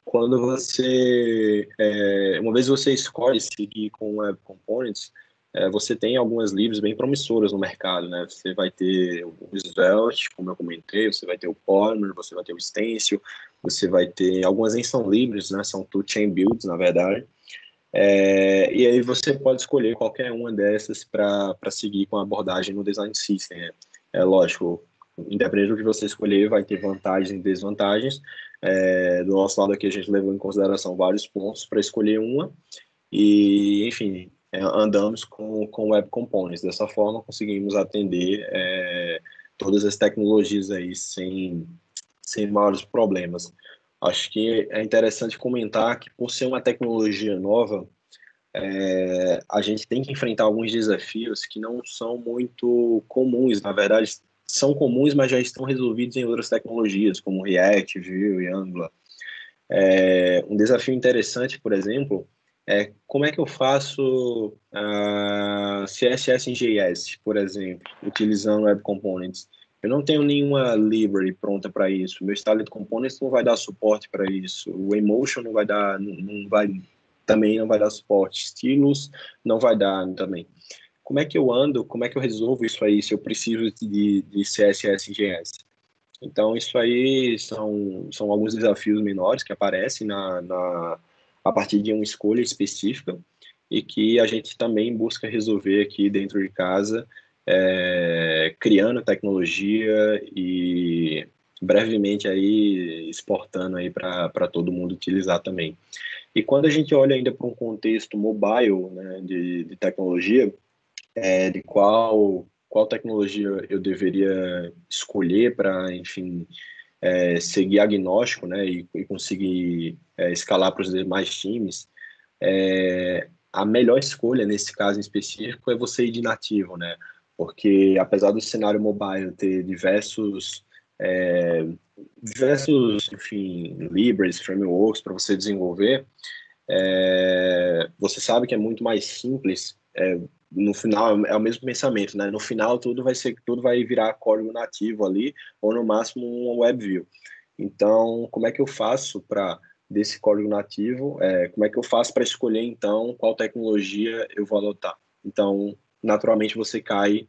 S3: quando uma vez você escolhe seguir com Web Components, você tem algumas libs bem promissoras no mercado, né? Você vai ter o Svelte, como eu comentei, você vai ter o Polymer, você vai ter o Stencil, você vai ter, algumas nem são livres, né? São two-chain builds, na verdade. E aí você pode escolher qualquer uma dessas para seguir com a abordagem no Design System, né? Lógico, independente do que você escolher, vai ter vantagens e desvantagens. Do nosso lado aqui, a gente levou em consideração vários pontos para escolher uma e, enfim, andamos com Web Components. Dessa forma, conseguimos atender todas as tecnologias aí sem maiores problemas. Acho que é interessante comentar que, por ser uma tecnologia nova, a gente tem que enfrentar alguns desafios que não são muito comuns. Na verdade, são comuns, mas já estão resolvidos em outras tecnologias, como React, Vue e Angular. Um desafio interessante, por exemplo, como é que eu faço CSS em JS, por exemplo, utilizando Web Components. Eu não tenho nenhuma library pronta para isso. Meu Styled Components não vai dar suporte para isso. O Emotion não vai dar, também não vai dar suporte. Stylus não vai dar também. Como é que eu ando? Como é que eu resolvo isso aí se eu preciso de CSS em JS? Então, isso aí são alguns desafios menores que aparecem a partir de uma escolha específica e que a gente também busca resolver aqui dentro de casa, criando tecnologia e brevemente aí exportando aí para todo mundo utilizar também. E quando a gente olha ainda para um contexto mobile, né, de tecnologia, de qual tecnologia eu deveria escolher para, enfim, seguir agnóstico, né, e conseguir escalar para os demais times, a melhor escolha nesse caso em específico é você ir de nativo, né? Porque apesar do cenário mobile ter enfim, libraries, frameworks para você desenvolver, você sabe que é muito mais simples. No final é o mesmo pensamento, né? No final tudo vai virar código nativo ali, ou no máximo um WebView. Então, como é que eu faço para desse código nativo? Como é que eu faço para escolher então qual tecnologia eu vou adotar? Então, naturalmente você cai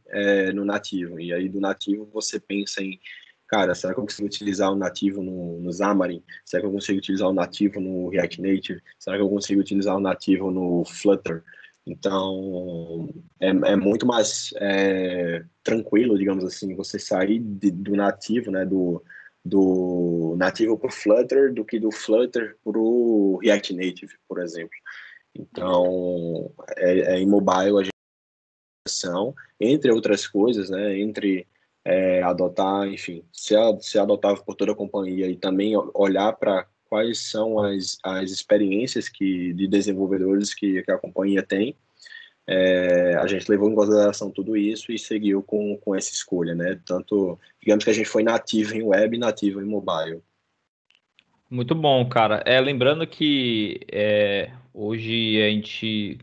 S3: no nativo, e aí do nativo você pensa em, cara, será que eu consigo utilizar o nativo no Xamarin? Será que eu consigo utilizar o nativo no React Native? Será que eu consigo utilizar o nativo no Flutter? Então, é muito mais tranquilo, digamos assim, você sair do nativo, né, do nativo para o Flutter do que do Flutter para o React Native, por exemplo. Então, em mobile a gente são, entre outras coisas, né, entre adotar, enfim, ser adotável por toda a companhia e também olhar para quais são as experiências de desenvolvedores que a companhia tem. A gente levou em consideração tudo isso e seguiu com essa escolha, né? Tanto, digamos que a gente foi nativo em web e nativo em mobile.
S4: Muito bom, cara. Lembrando que hoje a gente,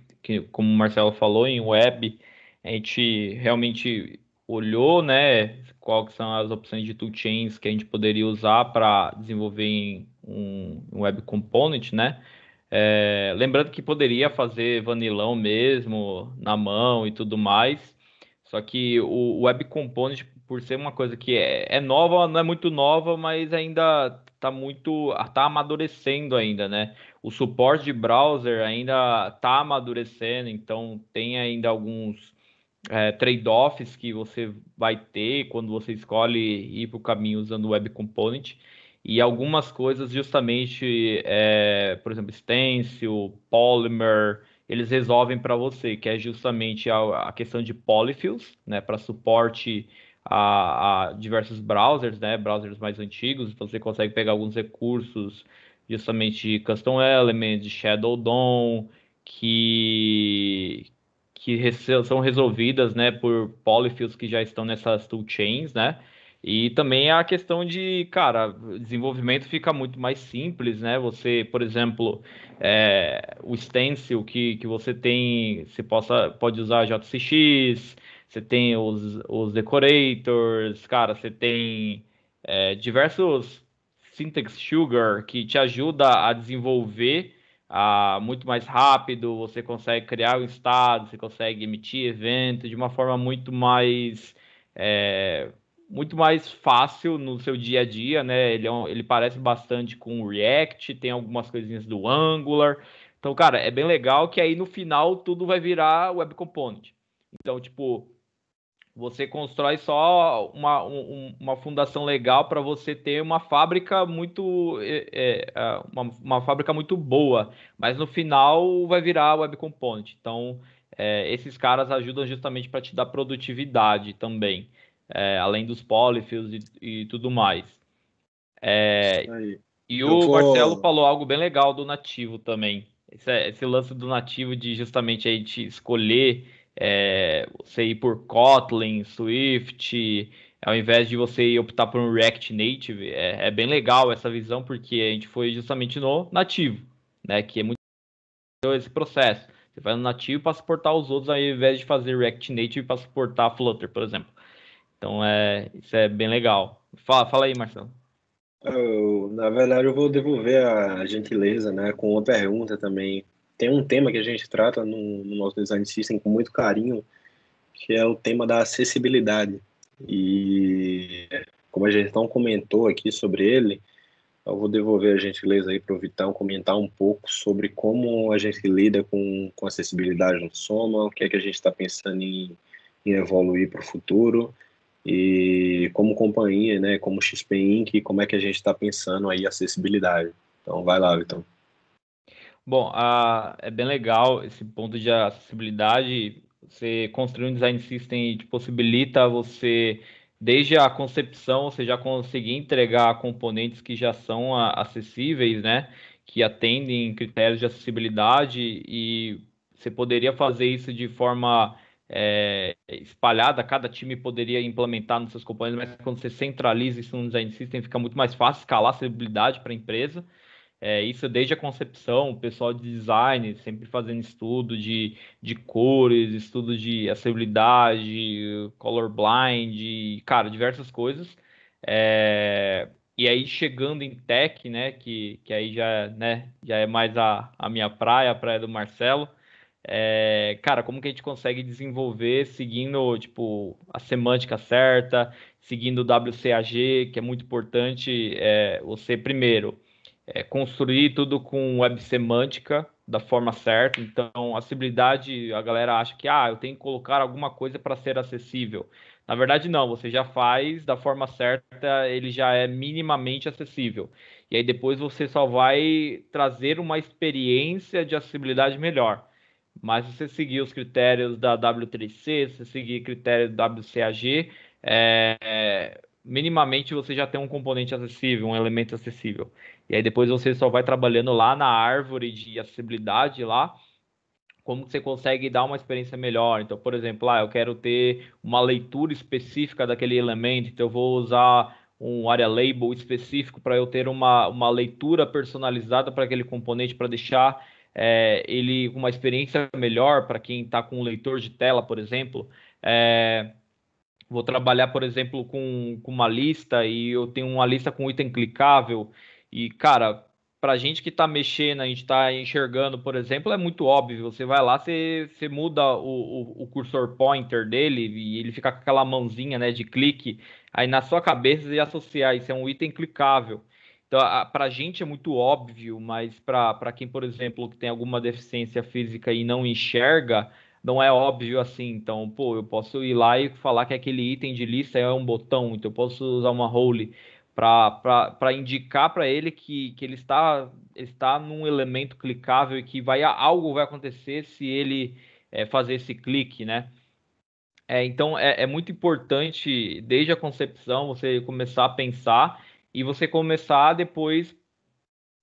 S4: como o Marcelo falou, em web, a gente realmente olhou, né, quais são as opções de toolchains que a gente poderia usar para desenvolver em um web component, né? Lembrando que poderia fazer vanilão mesmo, na mão e tudo mais. Só que o Web Component, por ser uma coisa que é nova, não é muito nova, mas ainda tá amadurecendo ainda, né? O suporte de browser ainda tá amadurecendo, então tem ainda alguns trade-offs que você vai ter quando você escolhe ir para o caminho usando o Web Component. E algumas coisas, justamente, por exemplo, Stencil, Polymer, eles resolvem para você, que é justamente a questão de polyfills, né, para suporte a diversos browsers, né, browsers mais antigos. Então você consegue pegar alguns recursos, justamente de Custom Elements, de Shadow DOM, que são resolvidas, né, por polyfills que já estão nessas toolchains, né? E também a questão de, cara, o desenvolvimento fica muito mais simples, né? Você, por exemplo, o stencil que você tem, pode usar JCX, você tem os decorators, cara, você tem diversos syntax sugar que te ajuda a desenvolver muito mais rápido, você consegue criar um estado, você consegue emitir evento de uma forma é, muito mais fácil no seu dia a dia, né? Ele parece bastante com o React, tem algumas coisinhas do Angular. Então, cara, é bem legal que aí no final tudo vai virar Web Component. Então, tipo, você constrói só uma fundação legal para você ter uma fábrica uma fábrica muito boa, mas no final vai virar Web Component. Então, esses caras ajudam justamente para te dar produtividade também, além dos polyfills e tudo mais.
S3: Isso aí.
S4: E
S3: Eu
S4: o Marcelo
S3: vou.
S4: falou algo bem legal do nativo também. Esse lance do nativo de justamente a gente escolher você ir por Kotlin, Swift, ao invés de você optar por um React Native. É bem legal essa visão, porque a gente foi justamente no nativo, né? Que é muito esse processo. Você vai no nativo para suportar os outros, ao invés de fazer React Native para suportar Flutter, por exemplo. Então, isso é bem legal. Fala aí, Marcelo.
S3: Na verdade, eu vou devolver a gentileza, né, com uma pergunta também. Tem um tema que a gente trata no nosso Design System com muito carinho, que é o tema da acessibilidade. E como a gente não comentou aqui sobre ele, eu vou devolver a gentileza aí para o Vitão comentar um pouco sobre como a gente lida com acessibilidade no Soma, o que é que a gente está pensando em evoluir para o futuro e como companhia, né, como XP Inc., como é que a gente está pensando aí acessibilidade. Então, vai lá, Vitão.
S4: Bom, é bem legal esse ponto de acessibilidade. Você construir um design system te possibilita você desde a concepção, você já conseguir entregar componentes que já são acessíveis, né? Que atendem critérios de acessibilidade, e você poderia fazer isso de forma espalhada, cada time poderia implementar nos seus componentes, mas quando você centraliza isso no design system, fica muito mais fácil escalar a acessibilidade para a empresa. Isso desde a concepção, o pessoal de design sempre fazendo estudo de cores, estudo de acessibilidade, colorblind, cara, diversas coisas. E aí chegando em tech, né, que aí já, né, já é mais a minha praia, a praia do Marcelo. Cara, como que a gente consegue desenvolver seguindo, tipo, a semântica certa, seguindo o WCAG, que é muito importante, você primeiro construir tudo com web semântica da forma certa. Então, acessibilidade, a galera acha que eu tenho que colocar alguma coisa para ser acessível. Na verdade, não, você já faz da forma certa, ele já é minimamente acessível. E aí depois você só vai trazer uma experiência de acessibilidade melhor. Mas se você seguir os critérios da W3C, se você seguir critérios do WCAG, minimamente você já tem um componente acessível, um elemento acessível. E aí depois você só vai trabalhando lá na árvore de acessibilidade lá, como você consegue dar uma experiência melhor. Então, por exemplo, eu quero ter uma leitura específica daquele elemento, então eu vou usar um area label específico para eu ter uma leitura personalizada para aquele componente, para deixar ele com uma experiência melhor para quem está com um leitor de tela, por exemplo. Vou trabalhar, por exemplo, com uma lista, e eu tenho uma lista com item clicável. E, cara, pra gente que tá mexendo, a gente tá enxergando, por exemplo, é muito óbvio. Você vai lá, você muda o cursor pointer dele e ele fica com aquela mãozinha, né, de clique. Aí na sua cabeça você associar isso é um item clicável. Então, pra gente é muito óbvio, mas pra quem, por exemplo, que tem alguma deficiência física e não enxerga, não é óbvio assim. Então, pô, eu posso ir lá e falar que aquele item de lista é um botão, então eu posso usar uma role para indicar para ele que ele está num elemento clicável e que algo vai acontecer se ele fazer esse clique, né? Então é muito importante desde a concepção você começar a pensar e você começar depois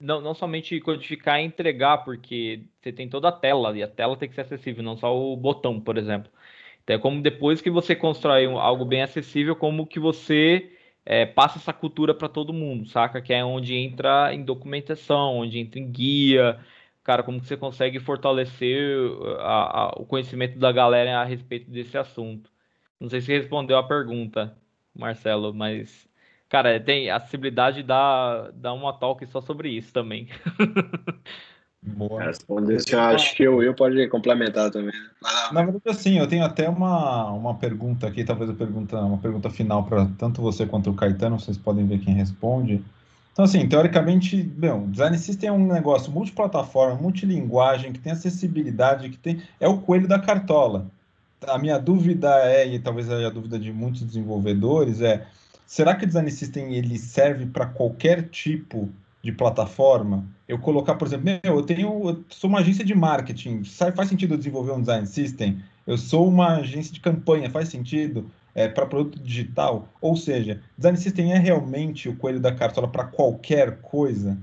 S4: não somente codificar e entregar, porque você tem toda a tela, e a tela tem que ser acessível, não só o botão, por exemplo. Então é como depois que você constrói algo bem acessível, como que você passa essa cultura para todo mundo, saca? Que é onde entra em documentação, onde entra em guia, cara, como que você consegue fortalecer o conhecimento da galera a respeito desse assunto. Não sei se respondeu a pergunta, Marcelo, mas cara, tem acessibilidade dá uma talk só sobre isso também.
S2: Boa.
S3: Responder assim, eu acho que eu pode complementar também.
S2: Na verdade, assim, eu tenho até uma pergunta aqui, talvez uma pergunta final para tanto você quanto o Caetano, vocês podem ver quem responde. Então, assim, teoricamente, bom, design system é um negócio multiplataforma, multilinguagem, que tem acessibilidade, é o coelho da cartola. A minha dúvida e talvez seja a dúvida de muitos desenvolvedores, será que o design system ele serve para qualquer tipo de plataforma? Eu colocar, por exemplo, eu sou uma agência de marketing, faz sentido eu desenvolver um design system? Eu sou uma agência de campanha, faz sentido para produto digital? Ou seja, design system é realmente o coelho da cartola para qualquer coisa?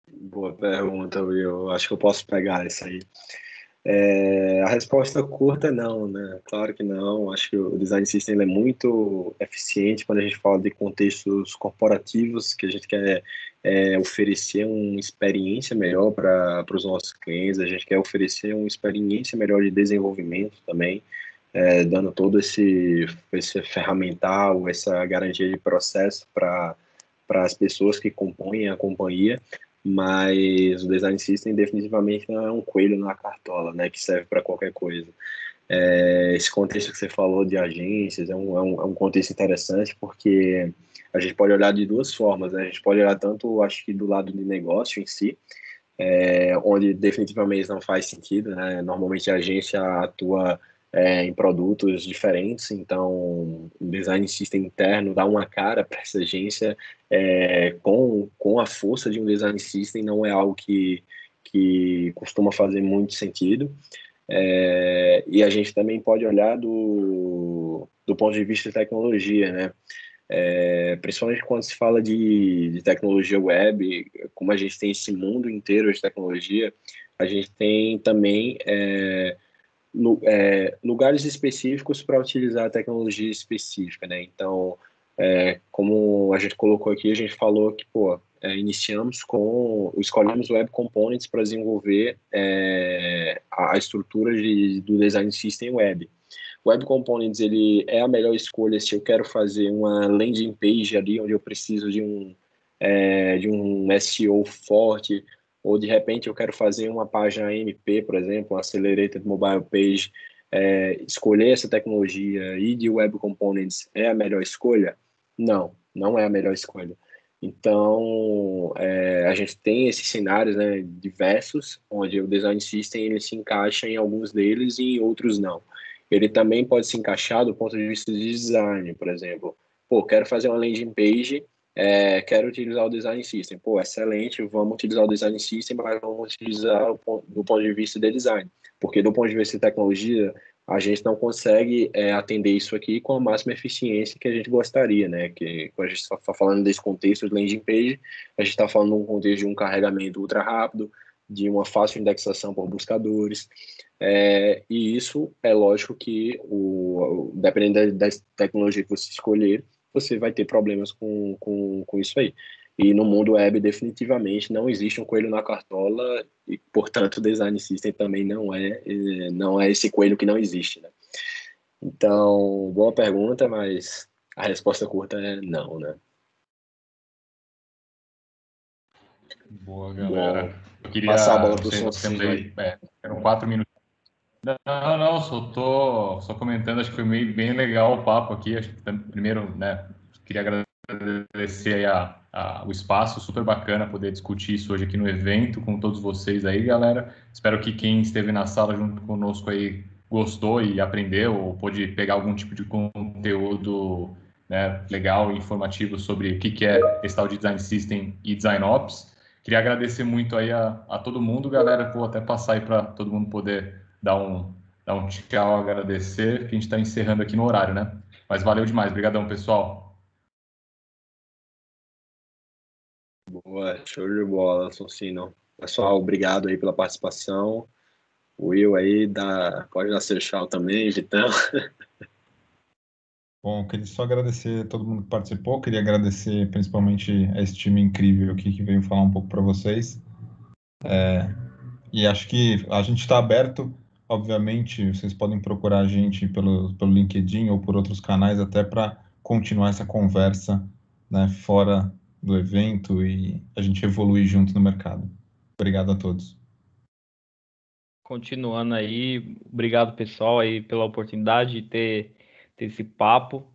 S3: Boa pergunta, Will. Acho que eu posso pegar isso aí. A resposta curta é não, né? Claro que não. Acho que o design system ele é muito eficiente quando a gente fala de contextos corporativos, que a gente quer oferecer uma experiência melhor para os nossos clientes, a gente quer oferecer uma experiência melhor de desenvolvimento também, dando todo esse ferramental, essa garantia de processo para as pessoas que compõem a companhia. Mas o design system definitivamente não é um coelho na cartola, né, que serve para qualquer coisa. Esse contexto que você falou de agências é um contexto interessante, porque a gente pode olhar de duas formas, né? A gente pode olhar tanto, acho que do lado de negócio em si, onde definitivamente não faz sentido, né? Normalmente a agência atua em produtos diferentes, então o design system interno dá uma cara para essa agência com a força de um design system, não é algo que costuma fazer muito sentido. E a gente também pode olhar do ponto de vista de tecnologia, né? Principalmente quando se fala de tecnologia web, como a gente tem esse mundo inteiro de tecnologia, a gente tem também lugares específicos para utilizar a tecnologia específica, né? Então, como a gente colocou aqui, a gente falou que, pô, escolhemos Web Components para desenvolver a estrutura do Design System Web. Web Components, ele é a melhor escolha se eu quero fazer uma landing page ali, onde eu preciso de um SEO forte, ou de repente eu quero fazer uma página AMP, por exemplo, um Accelerated Mobile Page. Escolher essa tecnologia e de Web Components é a melhor escolha? Não, não é a melhor escolha. Então, a gente tem esses cenários, né, diversos, onde o Design System ele se encaixa em alguns deles e em outros não. Ele também pode se encaixar do ponto de vista de design, por exemplo. Pô, quero fazer uma landing page, quero utilizar o Design System. Pô, excelente, vamos utilizar o Design System, mas vamos utilizar do ponto de vista de design. Porque do ponto de vista de tecnologia, a gente não consegue atender isso aqui com a máxima eficiência que a gente gostaria, né? Que quando a gente está falando desse contexto de landing page, a gente está falando de um contexto de um carregamento ultra rápido, de uma fácil indexação por buscadores. E isso é lógico que, dependendo da tecnologia que você escolher, você vai ter problemas com isso aí. E no mundo web, definitivamente, não existe um coelho na cartola e, portanto, o Design System também não é esse coelho que não existe, né? Então, boa pergunta, mas a resposta curta é não, né?
S1: Boa,
S3: Bom,
S1: galera. Eu queria,
S3: passar a bola
S1: não
S3: para o
S1: sei, nós temos
S3: Sonsinho aí.
S1: aí, eram 4 minutos. Não, só comentando, acho que foi bem legal o papo aqui. Acho que primeiro, né, queria agradecer aí o espaço, super bacana poder discutir isso hoje aqui no evento com todos vocês aí, galera. Espero que quem esteve na sala junto conosco aí gostou e aprendeu ou pôde pegar algum tipo de conteúdo, né, legal e informativo sobre o que é esse tal de Design System e Design Ops. Queria agradecer muito aí a todo mundo, galera. Vou até passar aí para todo mundo poder dar um tchau, agradecer, que a gente está encerrando aqui no horário, né? Mas valeu demais, obrigadão, pessoal.
S3: Boa, show de bola, Sonsino. Pessoal, obrigado aí pela participação. O Will aí pode dar seu tchau também, Vitão.
S2: Bom, queria só agradecer a todo mundo que participou, queria agradecer principalmente a esse time incrível aqui que veio falar um pouco para vocês. E acho que a gente está aberto, obviamente, vocês podem procurar a gente pelo LinkedIn ou por outros canais até para continuar essa conversa, né, fora do evento e a gente evoluir junto no mercado. Obrigado a todos.
S4: Continuando aí, obrigado pessoal aí pela oportunidade de ter esse papo.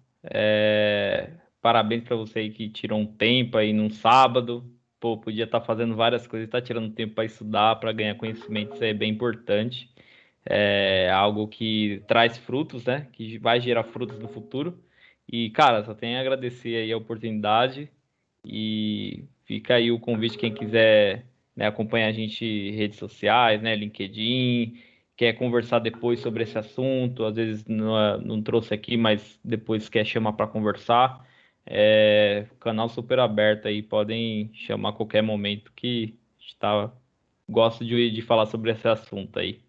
S4: Parabéns para você aí que tirou um tempo aí num sábado. Pô, podia estar fazendo várias coisas, tá tirando tempo para estudar, para ganhar conhecimento, isso é bem importante. É algo que traz frutos, né? Que vai gerar frutos no futuro. E, cara, só tenho a agradecer aí a oportunidade e fica aí o convite quem quiser, né, acompanhar a gente em redes sociais, né, LinkedIn, quer conversar depois sobre esse assunto, às vezes não trouxe aqui, mas depois quer chamar para conversar. Canal super aberto aí, podem chamar a qualquer momento que está gosto de falar sobre esse assunto aí.